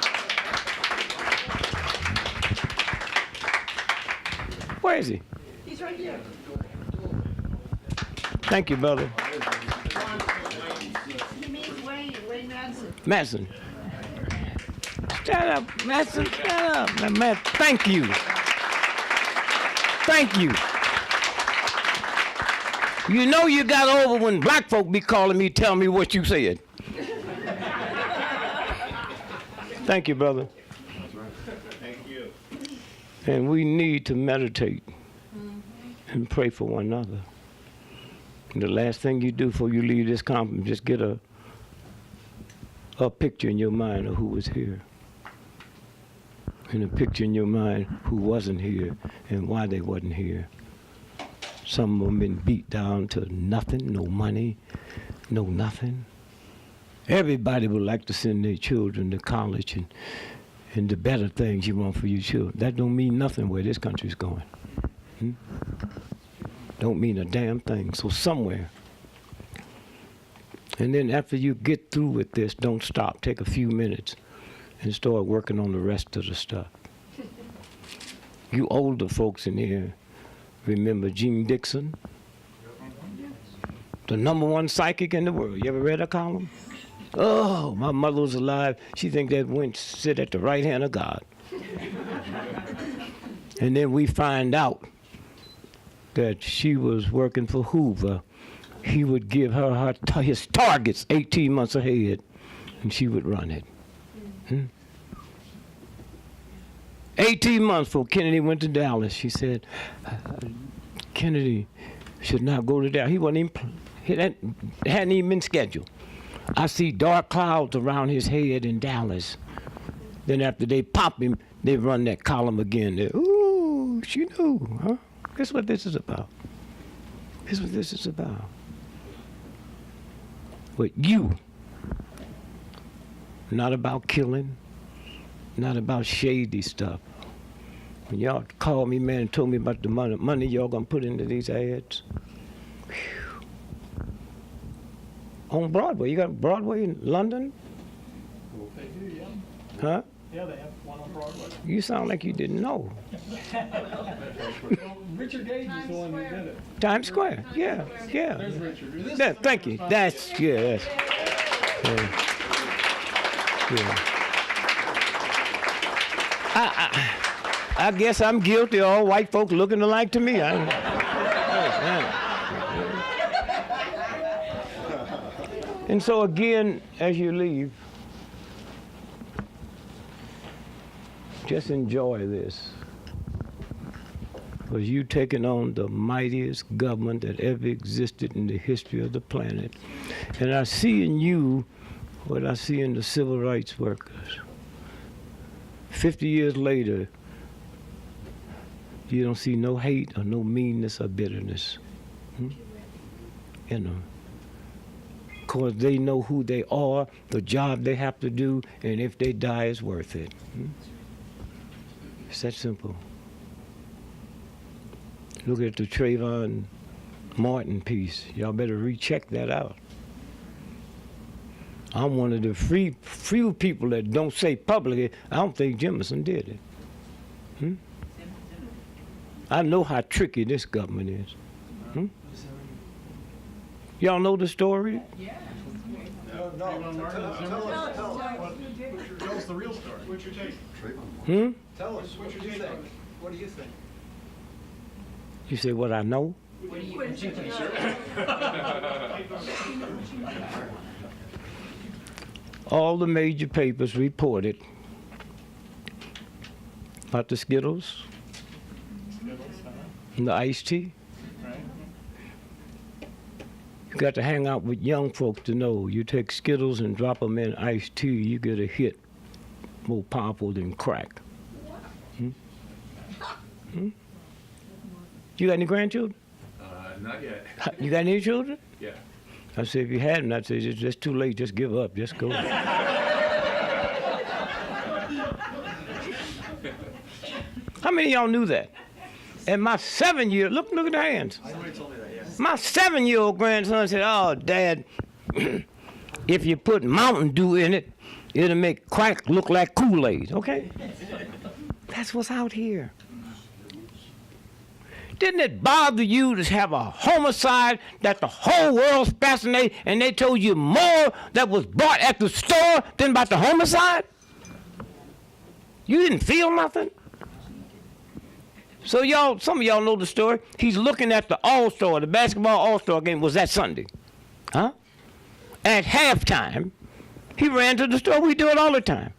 Where is he? He's right here. Thank you, brother. He means Wayne Madsen. Madsen. Stand up, Madsen, stand up. Now, Matt, thank you. Thank you. You know you got over when black folk be calling me, tell me what you said. Thank you, brother. Thank you. And we need to meditate and pray for one another. And the last thing you do before you leave this conference, just get a picture in your mind of who was here. And a picture in your mind who wasn't here and why they wasn't here. Some of them been beat down to nothing, no money, no nothing. Everybody would like to send their children to college and the better things you want for your children. That don't mean nothing where this country's going. Don't mean a damn thing. So somewhere. And then after you get through with this, don't stop. Take a few minutes and start working on the rest of the stuff. You older folks in here remember Gene Dixon? The #1 psychic in the world. You ever read a column? Oh, my mother was alive. She think that went sit at the right hand of God. And then we find out that she was working for Hoover. He would give her his targets 18 months ahead, and she would run it. 18 months before Kennedy went to Dallas, she said, Kennedy should not go to Dallas. He hadn't even been scheduled. I see dark clouds around his head in Dallas. Then after they pop him, they run that column again. Ooh, she knew, huh? That's what this is about. This is what this is about. But you, not about killing, not about shady stuff. When y'all called me, man, and told me about the money y'all gonna put into these ads. Whew. On Broadway, you got Broadway in London? Well, they do, yeah. Huh? Yeah, they have one on Broadway. You sound like you didn't know. Well, Richard Gage is the one who did it. Times Square, yeah, yeah. There's Richard. This Yeah, is thank you. That's, yeah, that's, yeah. I guess I'm guilty. All white folks looking alike to me. And so again, as you leave, just enjoy this. Because you taking on the mightiest government that ever existed in the history of the planet. And I see in you what I see in the civil rights workers. 50 years later, you don't see no hate or no meanness or bitterness. You know. Because they know who they are, the job they have to do, and if they die, it's worth it. It's that simple. Look at the Trayvon Martin piece. Y'all better recheck that out. I'm one of the few people that don't say publicly, I don't think Jemison did it. I know how tricky this government is. Y'all know the story? Tell us the real story. What's your take? Tell us, what do you think? What do you think? You say what I know? All the major papers reported about the Skittles and the iced tea. You got to hang out with young folks to know. You take Skittles and drop them in iced tea, you get a hit more powerful than crack. You got any grandchildren? Not yet. You got any children? Yeah. I said, if you had them, I'd say, it's just too late, just give up, just go. How many of y'all knew that? And my 7-year, look at the hands. My 7-year-old grandson said, oh, Dad, if you put Mountain Dew in it, it'll make crack look like Kool-Aid, okay? That's what's out here. Didn't it bother you to have a homicide that the whole world's fascinated and they told you more that was bought at the store than about the homicide? You didn't feel nothing? So y'all, some of y'all know the story. He's looking at the All-Star, the basketball All-Star game was that Sunday. Huh? At halftime, he ran to the store. We do it all the time.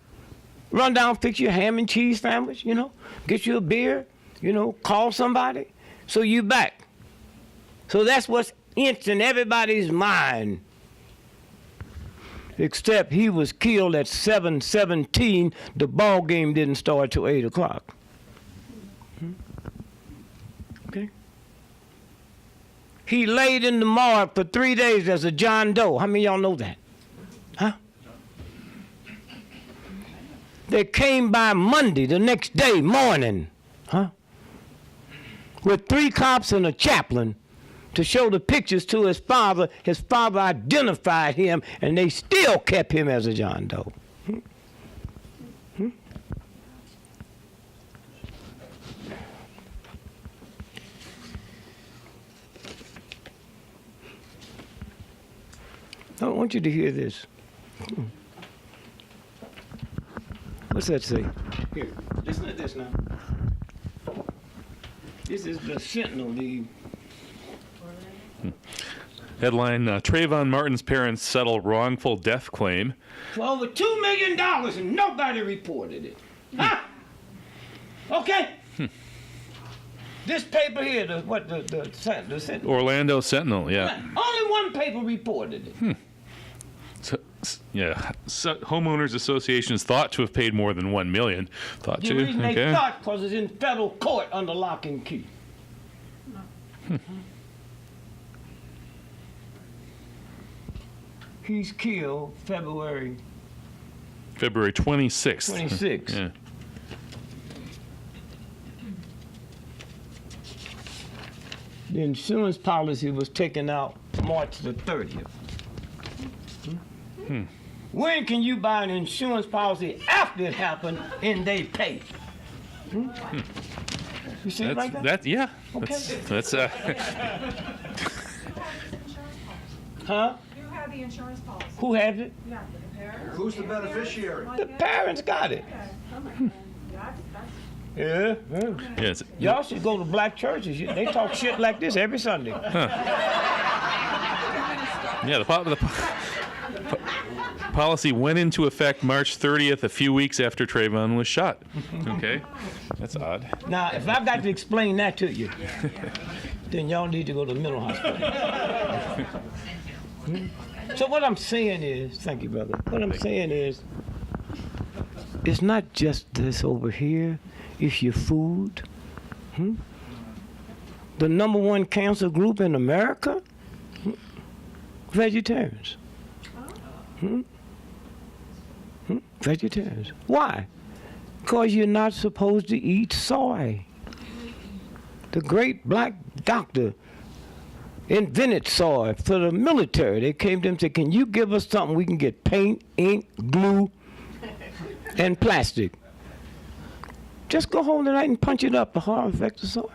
Run down, fix your ham and cheese sandwich, you know, get you a beer, you know, call somebody. So you back. So that's what's in everybody's mind. Except he was killed at 7:17. The ball game didn't start till 8 o'clock. Okay. He laid in the morgue for 3 days as a John Doe. How many of y'all know that? Huh? They came by Monday, the next day morning, huh? With 3 cops and a chaplain to show the pictures to his father. His father identified him, and they still kept him as a John Doe. I want you to hear this. What's that say? Here, listen to this now. This is the Sentinel, the Headline, Trayvon Martin's parents settle wrongful death claim. for over $2 million and nobody reported it. Huh? Okay. This paper here, the Sentinel. Orlando Sentinel, yeah. Only one paper reported it. Homeowners associations thought to have paid more than $1 million. Thought The to, reason they okay. thought because it's in federal court under lock and key. He's killed February February 26th. 26th. Yeah. The insurance policy was taken out March the 30th. When can you buy an insurance policy after it happened and they pay? You see it like that? Yeah. Okay. That's Huh? You have the insurance policy. Who has it? Yeah, the parents. Who's the beneficiary? The parents got it. Yeah. yes. Y'all should go to black churches. They talk shit like this every Sunday. Yeah, the policy went into effect March 30th, a few weeks after Trayvon was shot. Okay, that's odd. Now, if I've got to explain that to you, then y'all need to go to the mental hospital. So what I'm saying is, thank you, brother. What I'm saying is, it's not just this over here. It's your food. The number 1 cancer group in America, vegetarians. Vegetarians. Why? Because you're not supposed to eat soy. The great black doctor invented soy for the military. They came to him and said, can you give us something we can get paint, ink, glue, and plastic? Just go home tonight and punch it up, the harm effects of soy.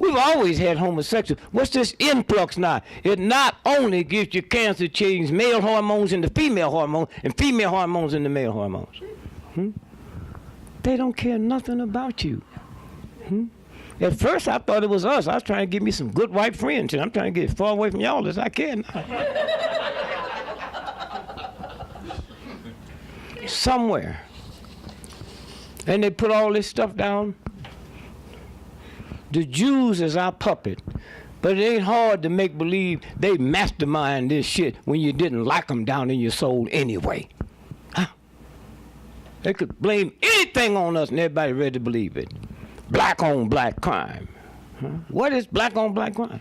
We've always had homosexuals. What's this influx now? It not only gives you cancer, change male hormones into female hormones and female hormones into male hormones. They don't care nothing about you. At first, I thought it was us. I was trying to get me some good white friends, and I'm trying to get as far away from y'all as I can. Somewhere. And they put all this stuff down. The Jews is our puppet, but it ain't hard to make believe they mastermind this shit when you didn't like them down in your soul anyway. Huh? They could blame anything on us and everybody ready to believe it. Black on black crime. Huh? What is black on black crime?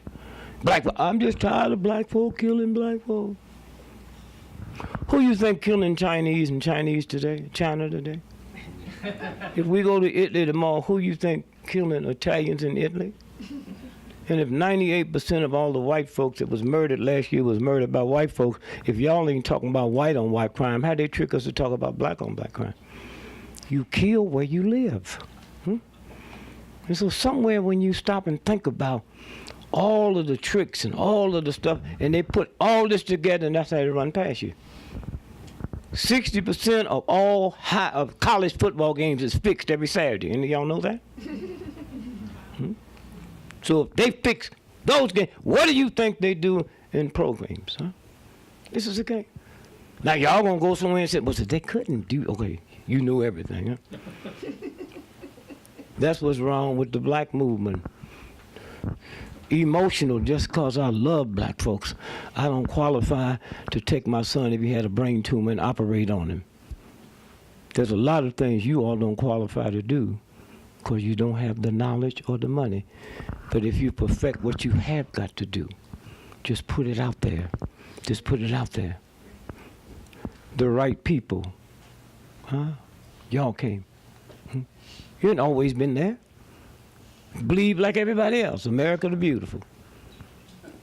I'm just tired of black folk killing black folk. Who you think killing Chinese in China today? If we go to Italy tomorrow, who you think killing Italians in Italy? And if 98% of all the white folks that was murdered last year was murdered by white folks, if y'all ain't talking about white on white crime, how they trick us to talk about black on black crime? You kill where you live. And so somewhere when you stop and think about all of the tricks and all of the stuff, and they put all this together, and that's how they run past you. 60% of all college football games is fixed every Saturday. Any of y'all know that? So if they fix those games, what do you think they do in programs, huh? This is the game. Now y'all gonna go somewhere and say, well, they couldn't do, okay, you know everything, huh? That's what's wrong with the black movement. Emotional just because I love black folks. I don't qualify to take my son if he had a brain tumor and operate on him. There's a lot of things you all don't qualify to do because you don't have the knowledge or the money. But if you perfect what you have got to do, just put it out there. Just put it out there. The right people, huh? Y'all came. You ain't always been there. Believe like everybody else, America the beautiful.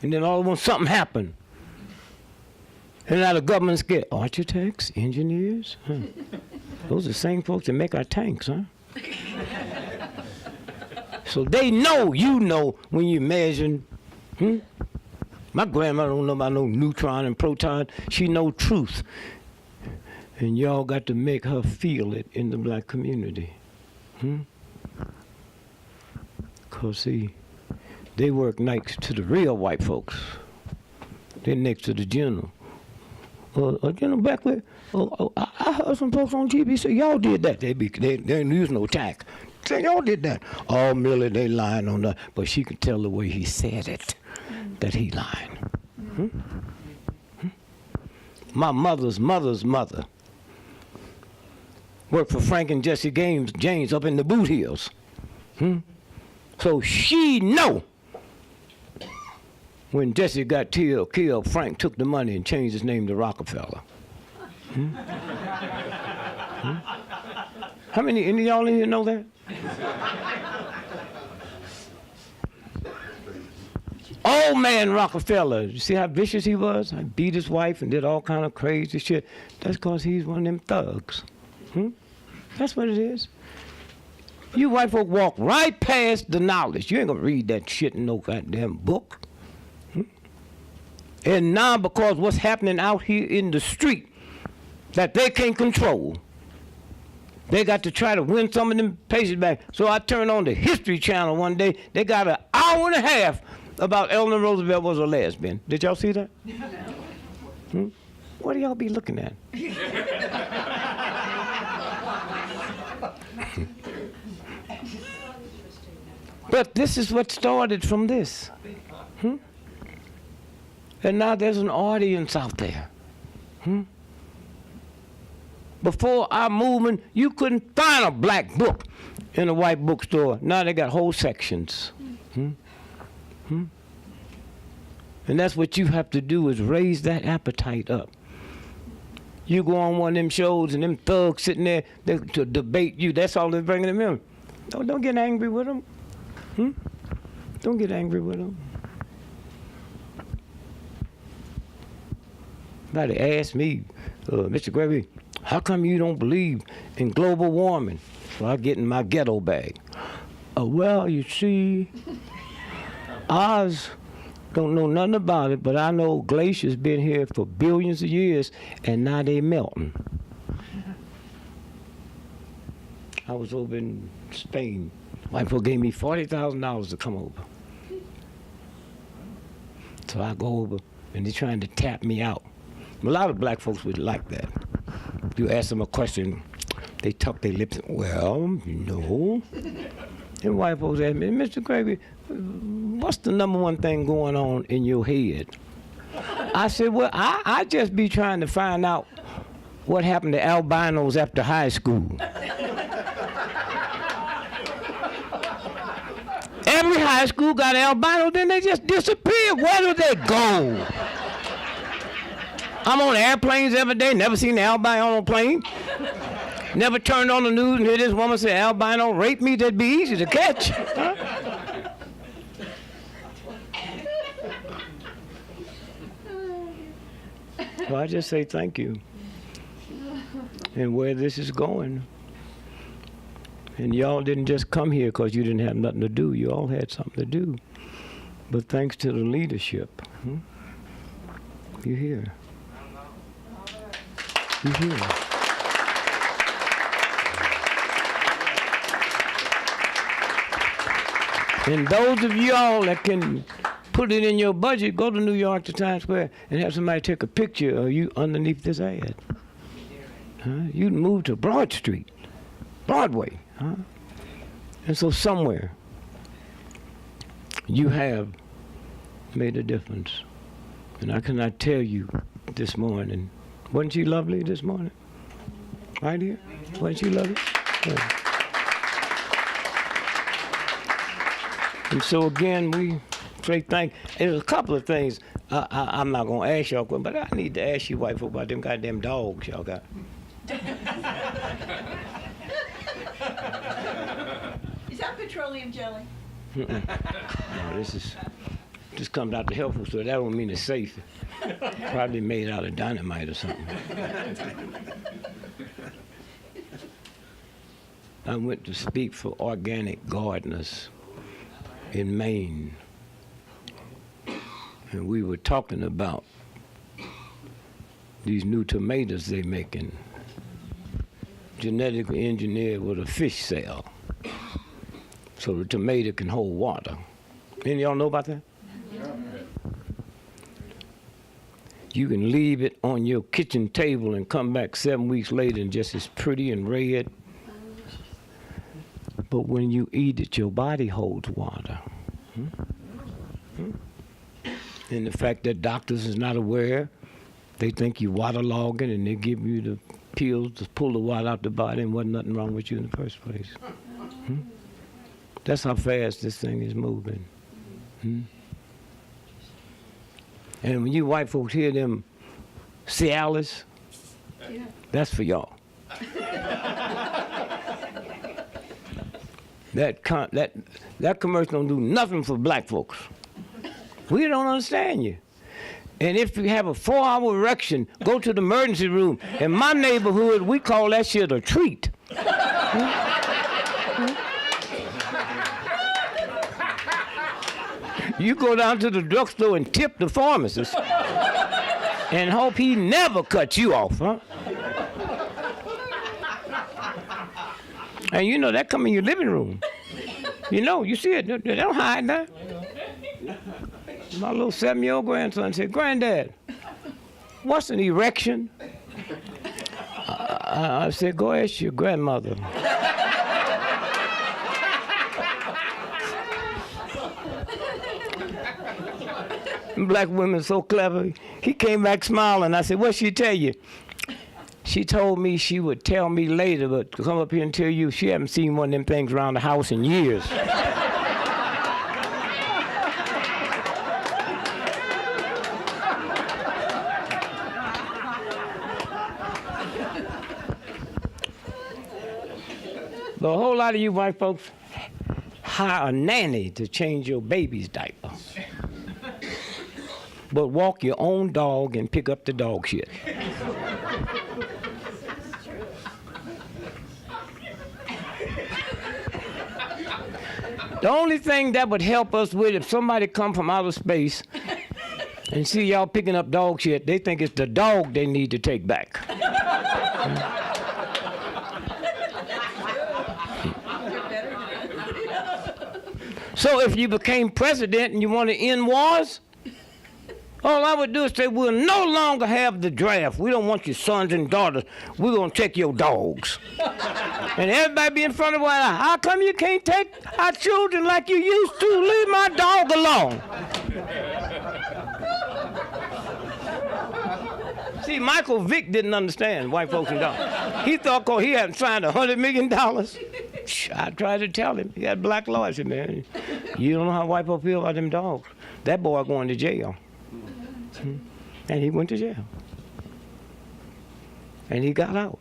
And then all of a sudden something happened. And now the government's scared. Architects, engineers, huh? Those are the same folks that make our tanks, huh? So they know, you know, when you're measuring. My grandmother don't know about no neutron and proton. She know truth. And y'all got to make her feel it in the black community. Because, see, they work next to the real white folks. They're next to the general. General Beckley, I heard some folks on TV say, y'all did that. They didn't use no tack. Say, y'all did that. Oh, Millie, they lying on that. But she could tell the way he said it, that he lying. My mother's mother worked for Frank and Jesse James up in the Boot Hills. So she know when Jesse got killed, Frank took the money and changed his name to Rockefeller. How many of y'all in here know that? Old man Rockefeller, you see how vicious he was? I beat his wife and did all kind of crazy shit. That's because he's one of them thugs. That's what it is. You white folk walk right past the knowledge. You ain't gonna read that shit in no goddamn book. And now because what's happening out here in the street that they can't control, they got to try to win some of them patients back. So I turned on the History Channel one day. They got an hour and a half about Eleanor Roosevelt was a lesbian. Did y'all see that? What do y'all be looking at? But this is what started from this. And now there's an audience out there. Before our movement, you couldn't find a black book in a white bookstore. Now they got whole sections. And that's what you have to do is raise that appetite up. You go on one of them shows and them thugs sitting there to debate you. That's all they're bringing them in. Don't get angry with them. Don't get angry with them. Somebody asked me, Mr. Gregory, how come you don't believe in global warming? So I get in my ghetto bag. Well, you see, Oz don't know nothing about it, but I know glaciers been here for billions of years, and now they melting. I was over in Spain. White folk gave me $40,000 to come over. So I go over, and they're trying to tap me out. A lot of black folks would like that. You ask them a question, they tuck their lips. Well, no. And white folks ask me, Mr. Gregory, what's the number one thing going on in your head? I said, well, I just be trying to find out what happened to albinos after high school. Every high school got albino, then they just disappear. Where do they go? I'm on airplanes every day, never seen an albino on a plane. Never turned on the news and hear this woman say, albino raped me, that'd be easy to catch. Huh? So I just say thank you. And where this is going. And y'all didn't just come here because you didn't have nothing to do. You all had something to do. But thanks to the leadership, you're here. You're here. And those of y'all that can put it in your budget, go to New York to Times Square and have somebody take a picture of you underneath this ad. You can move to Broad Street, Broadway. And so somewhere you have made a difference. And I cannot tell you this morning, wasn't she lovely this morning? Right here? Wasn't she lovely? Yeah. And so again, we say there's a couple of things I'm not going to ask y'all, but I need to ask you white folk about them goddamn dogs y'all got. Is that petroleum jelly? No, this comes out the health food store. That don't mean it's safe. Probably made out of dynamite or something. I went to speak for organic gardeners in Maine. And we were talking about these new tomatoes they making, genetically engineered with a fish cell, so the tomato can hold water. Any of y'all know about that? You can leave it on your kitchen table and come back 7 weeks later and just as pretty and red. But when you eat it, your body holds water. And the fact that doctors is not aware, they think you waterlogging and they give you the pills to pull the water out the body and wasn't nothing wrong with you in the first place. That's how fast this thing is moving. And when you white folks hear them Cialis, that's for y'all. That commercial don't do nothing for black folks. We don't understand you. And if you have a 4-hour erection, go to the emergency room. In my neighborhood, we call that shit a treat. You go down to the drugstore and tip the pharmacist and hope he never cuts you off, huh? And you know that come in your living room. You know, you see it. They don't hide that. My little 7-year-old grandson said, "Granddad, what's an erection?" I said, "Go ask your grandmother." Black women so clever. He came back smiling. I said, "What'd she tell you?" She told me she would tell me later, but to come up here and tell you she haven't seen one of them things around the house in years. But a whole lot of you white folks hire a nanny to change your baby's diaper. But walk your own dog and pick up the dog shit. The only thing that would help us with if somebody come from outer space and see y'all picking up dog shit, they think it's the dog they need to take back. So if you became president and you want to end wars, all I would do is say, we'll no longer have the draft. We don't want your sons and daughters. We're going to take your dogs. And everybody be in front of one. How come you can't take our children like you used to? Leave my dog alone. See, Michael Vick didn't understand white folks and dogs. He thought he hadn't signed $100 million. I tried to tell him. He had black lawyers. Said, "Man, you don't know how white folks feel about them dogs. That boy going to jail." And he went to jail. And he got out.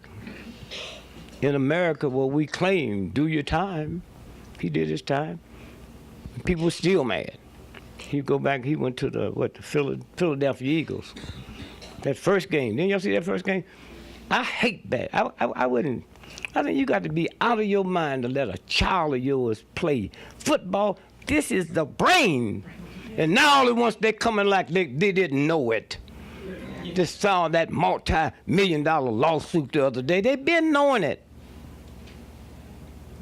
In America, where we claim, do your time, he did his time. People were still mad. He'd go back, he went to the Philadelphia Eagles. That first game, didn't y'all see that first game? I hate that. I wouldn't. I think you got to be out of your mind to let a child of yours play football. This is the brain. And now all at once they're coming like they didn't know it. Just saw that multi-million-dollar lawsuit the other day. They've been knowing it.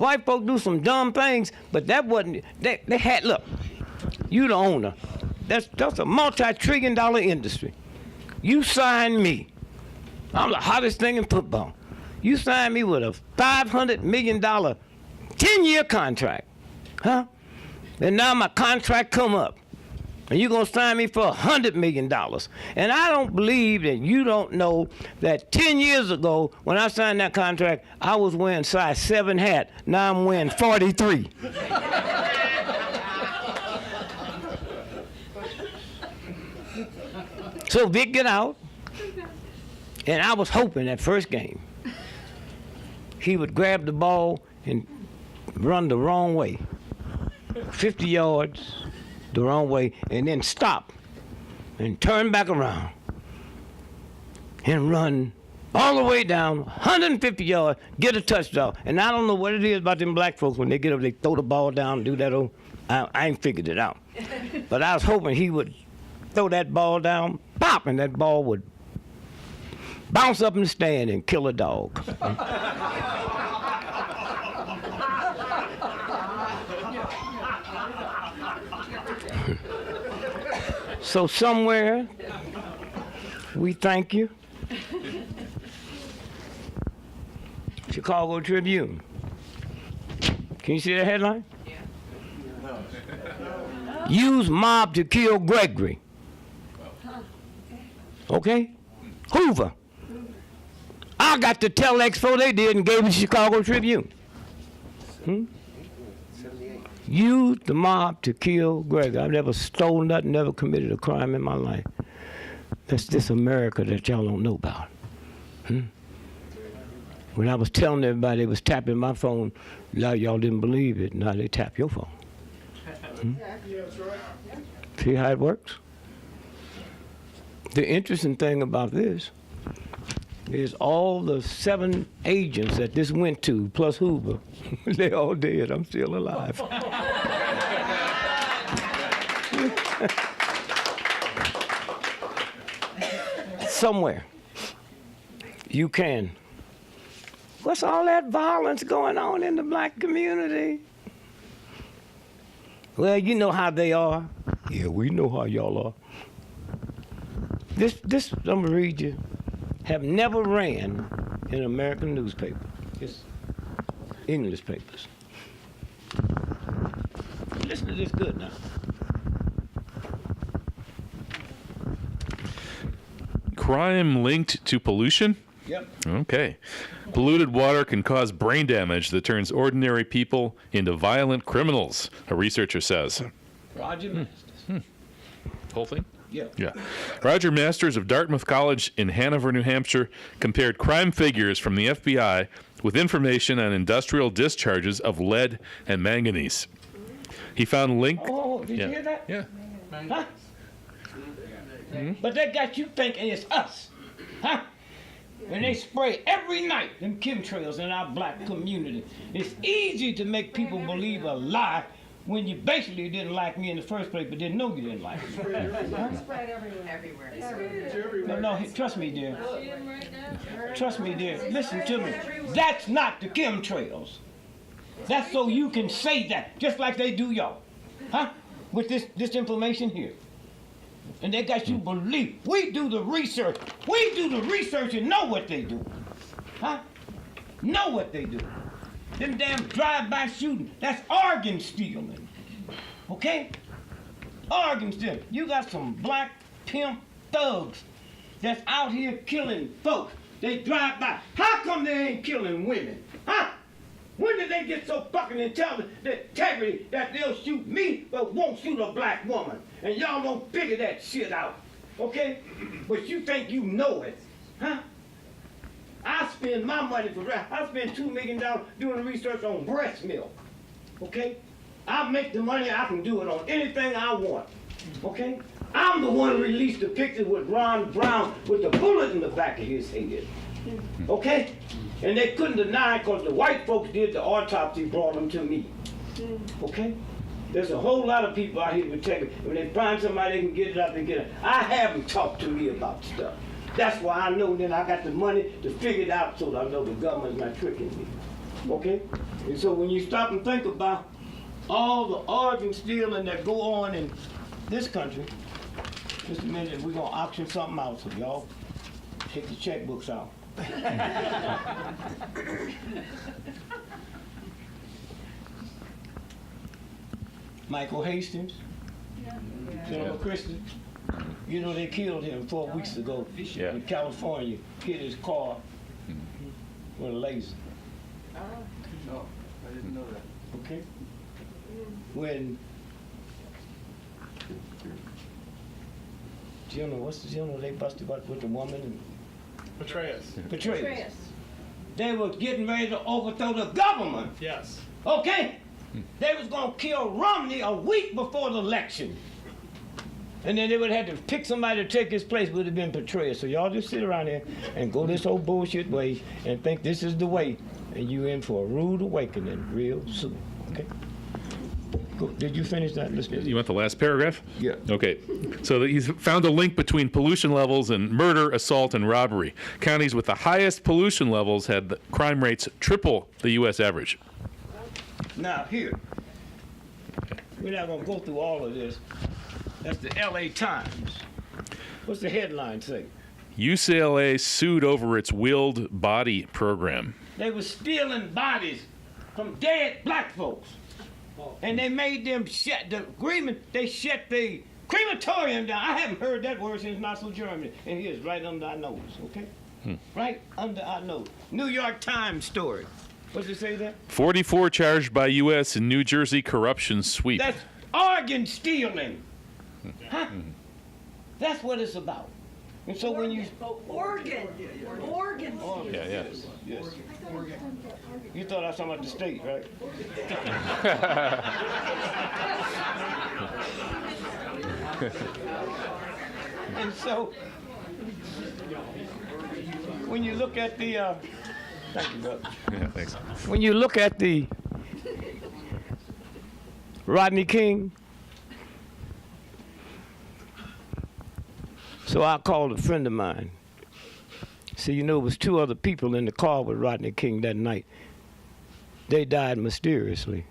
White folk do some dumb things, but that wasn't, they had, look, you the owner. That's a multi-trillion-dollar industry. You sign me. I'm the hottest thing in football. You sign me with a $500 million 10-year contract, huh? And now my contract come up, and you're gonna sign me for $100 million. And I don't believe that you don't know that 10 years ago, when I signed that contract, I was wearing size 7 hat. Now I'm wearing 43. So Vic get out, and I was hoping that first game he would grab the ball and run the wrong way, 50 yards the wrong way, and then stop and turn back around and run all the way down 150 yards, get a touchdown. And I don't know what it is about them black folks when they get up, they throw the ball down and do that. I ain't figured it out. But I was hoping he would throw that ball down, pop, and that ball would bounce up in the stand and kill a dog. So somewhere, we thank you. Chicago Tribune. Can you see that headline? Yeah. Use mob to kill Gregory. Okay? Hoover. I got the telex before they did and gave it to Chicago Tribune. Use the mob to kill Gregory. I've never stolen nothing, never committed a crime in my life. That's this America that y'all don't know about. When I was telling everybody they was tapping my phone, y'all didn't believe it. Now they tap your phone. See how it works? The interesting thing about this is all the 7 agents that this went to, plus Hoover, they all dead. I'm still alive. Somewhere you can. What's all that violence going on in the black community? Well, you know how they are. Yeah, we know how y'all are. This I'm gonna read you. Have never ran in American newspaper. It's English papers. Listen to this good now. Crime linked to pollution? Yep. Okay. Polluted water can cause brain damage that turns ordinary people into violent criminals, a researcher says. Roger Masters. Whole thing? Yeah. Yeah. Roger Masters of Dartmouth College in Hanover, New Hampshire, compared crime figures from the FBI with information on industrial discharges of lead and manganese. He found link. Oh, did you hear that? Yeah. Huh? But they got you thinking it's us. Huh? And they spray every night them chemtrails in our black community. It's easy to make people believe a lie when you basically didn't like me in the first place, but didn't know you didn't like me. Spread everywhere. No, trust me, dear. Trust me, dear. Listen to me. That's not the chemtrails. That's so you can say that, just like they do y'all. Huh? With this information here. And they got you believe. We do the research. We do the research and know what they do. Huh? Know what they do. Them damn drive-by shooting, that's organ stealing. Okay? Organ stealing. You got some black pimp thugs that's out here killing folks. They drive by. How come they ain't killing women? Huh? When did they get so fucking integrity that they'll shoot me but won't shoot a black woman? And y'all don't figure that shit out, okay? But you think you know it, huh? I spend my money I spend $2 million doing research on breast milk, okay? I make the money, I can do it on anything I want, okay? I'm the one who released the picture with Ron Brown with the bullet in the back of his head, okay? And they couldn't deny it because the white folks did the autopsy, brought them to me, okay? There's a whole lot of people out here who take it. When they find somebody, they can get it out, they get it. I have them talk to me about stuff. That's why I know then I got the money to figure it out so that I know the government's not tricking me. Okay? And so when you stop and think about all the organ stealing that go on in this country, just a minute, we're gonna auction something out, so y'all take the checkbooks out. Michael Hastings, General Christian, you know they killed him 4 weeks ago in California, hit his car with a laser. No, I didn't know that. Okay? When what's the general they busted up with the woman? Petraeus. They were getting ready to overthrow the government. Yes. Okay? They was gonna kill Romney a week before the election. And then they would have had to pick somebody to take his place, would have been Petraeus. So y'all just sit around here and go this old bullshit way and think this is the way, and you in for a rude awakening real soon. Okay? Go. Did you finish that? Listen. You want the last paragraph? Yeah. Okay. So he's found a link between pollution levels and murder, assault, and robbery. Counties with the highest pollution levels had the crime rates triple the U.S. average. Now here, we're not gonna go through all of this. That's the L.A. Times. What's the headline say? UCLA sued over its willed body program. They were stealing bodies from dead black folks. And they made them shut the agreement, they shut the crematorium down. I haven't heard that word since Nazi Germany. And here's right under our nose, okay? Right under our nose. New York Times story. What's it say there? 44 charged by U.S. and New Jersey corruption sweep. That's organ stealing. Huh? That's what it's about. And so when you... Organ. Yeah, yeah. Yes. You thought I was talking about the state, right? And so, when you look at the, thank you, brother. Yeah, thanks. When you look at the Rodney King, so I called a friend of mine. See, you know, it was 2 other people in the car with Rodney King that night. They died mysteriously.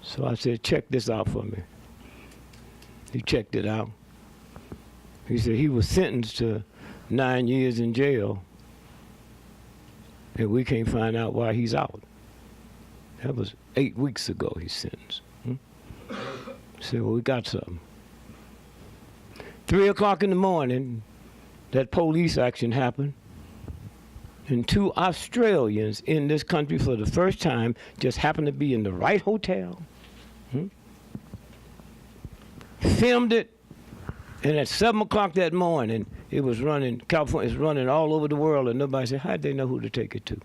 So I said, check this out for me. He checked it out. He said he was sentenced to 9 years in jail, and we can't find out why he's out. That was 8 weeks ago he's sentenced. I said, well, we got something. 3 o'clock in the morning, that police action happened, and 2 Australians in this country for the first time just happened to be in the right hotel, filmed it, and at 7 o'clock that morning, it was running, California is running all over the world, and nobody said, how'd they know who to take it to?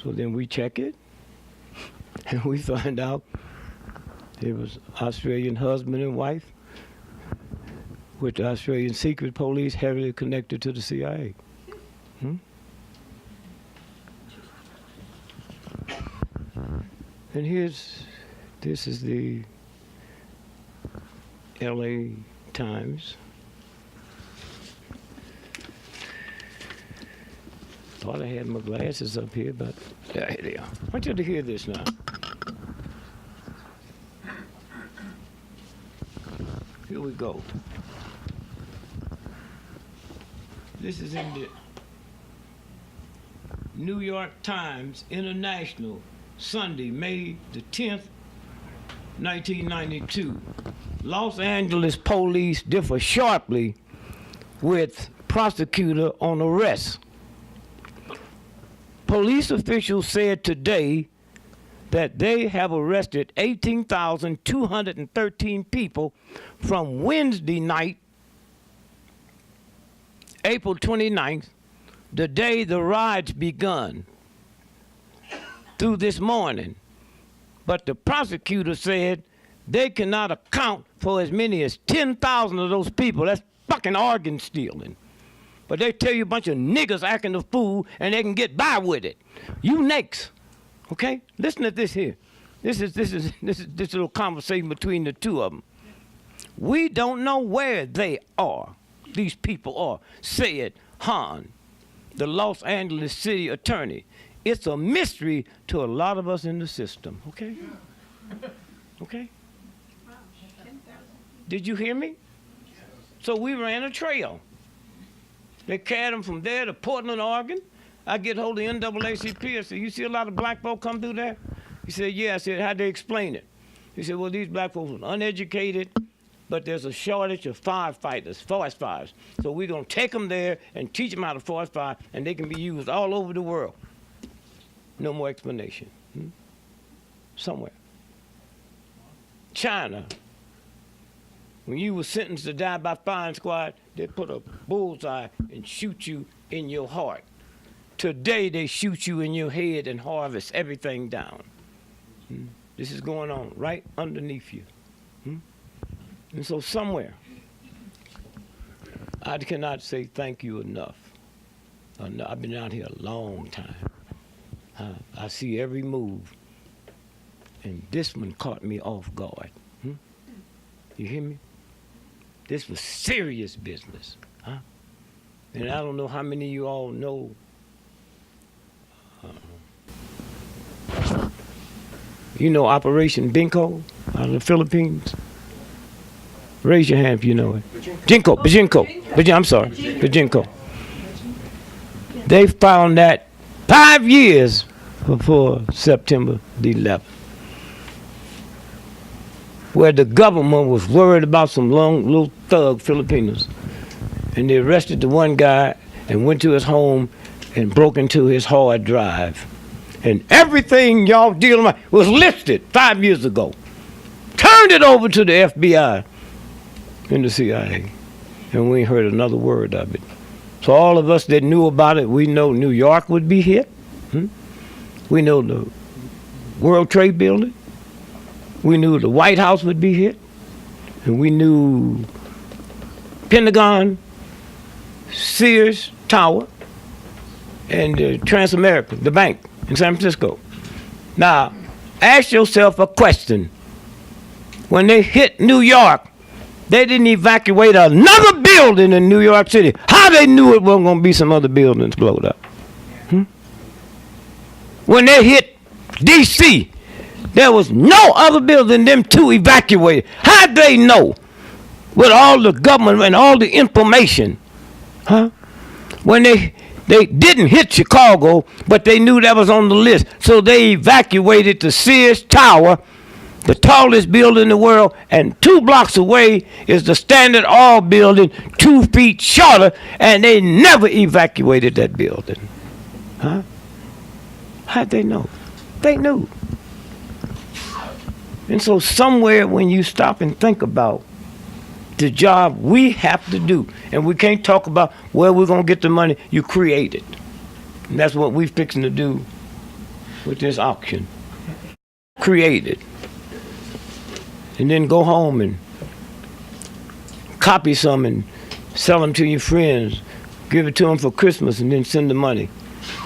So then we check it, and we find out it was Australian husband and wife, with the Australian secret police heavily connected to the CIA. And this is the LA Times. Thought I had my glasses up here, but yeah, here they are. I want you to hear this now. Here we go. This is in the New York Times International, Sunday, May the 10th, 1992. Los Angeles police differ sharply with prosecutor on arrest. Police officials said today that they have arrested 18,213 people from Wednesday night, April 29th, the day the riots begun, through this morning. But the prosecutor said they cannot account for as many as 10,000 of those people. That's fucking organ stealing. But they tell you a bunch of niggas acting a fool and they can get by with it. You next, okay? Listen to this here. This little conversation between the 2 of them. We don't know where they are. These people are, said Han, the Los Angeles city attorney. It's a mystery to a lot of us in the system, okay? Okay? Did you hear me? So we ran a trail. They carried them from there to Portland, Oregon. I get hold of NAACP. I said, you see a lot of black folk come through there? He said, yeah. I said, how'd they explain it? He said, well, these black folks are uneducated, but there's a shortage of firefighters, forest fires. So we're going to take them there and teach them how to forest fire, and they can be used all over the world. No more explanation. Somewhere. China. When you were sentenced to die by firing squad, they put a bullseye and shoot you in your heart. Today, they shoot you in your head and harvest everything down. This is going on right underneath you. And so somewhere, I cannot say thank you enough. I've been out here a long time. I see every move. And this one caught me off guard. You hear me? This was serious business. And I don't know how many of you all know. You know Operation Binko out of the Philippines? Raise your hand if you know it. Bajinko. I'm sorry. Bajinko. They found that 5 years before September the 11th, where the government was worried about some little thug Filipinos. And they arrested the one guy and went to his home and broke into his hard drive. And everything y'all dealing with was listed 5 years ago. Turned it over to the FBI and the CIA. And we ain't heard another word of it. So all of us that knew about it, we know New York would be hit. We know the World Trade Building. We knew the White House would be hit. And we knew Pentagon, Sears Tower, and Transamerica, the bank in San Francisco. Now, ask yourself a question. When they hit New York, they didn't evacuate another building in New York City. How they knew it wasn't going to be some other buildings blowed up? When they hit D.C., there was no other building them two evacuated. How'd they know? With all the government and all the information. When they didn't hit Chicago, but they knew that was on the list. So they evacuated the Sears Tower, the tallest building in the world, and 2 blocks away is the Standard Oil building, 2 feet shorter, and they never evacuated that building. How'd they know? They knew. And so somewhere when you stop and think about the job we have to do, and we can't talk about where we're going to get the money, you create it. And that's what we're fixing to do with this auction. Create it. And then go home and copy some and sell them to your friends, give it to them for Christmas, and then send the money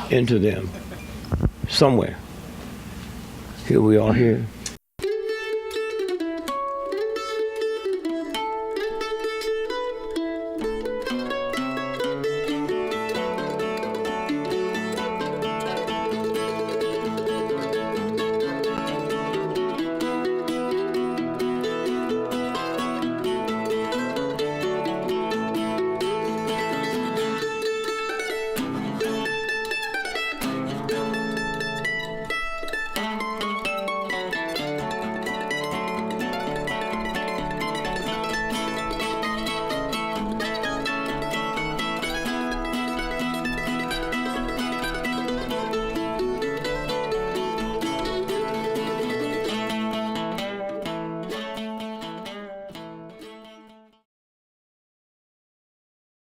into them somewhere. Here we are here.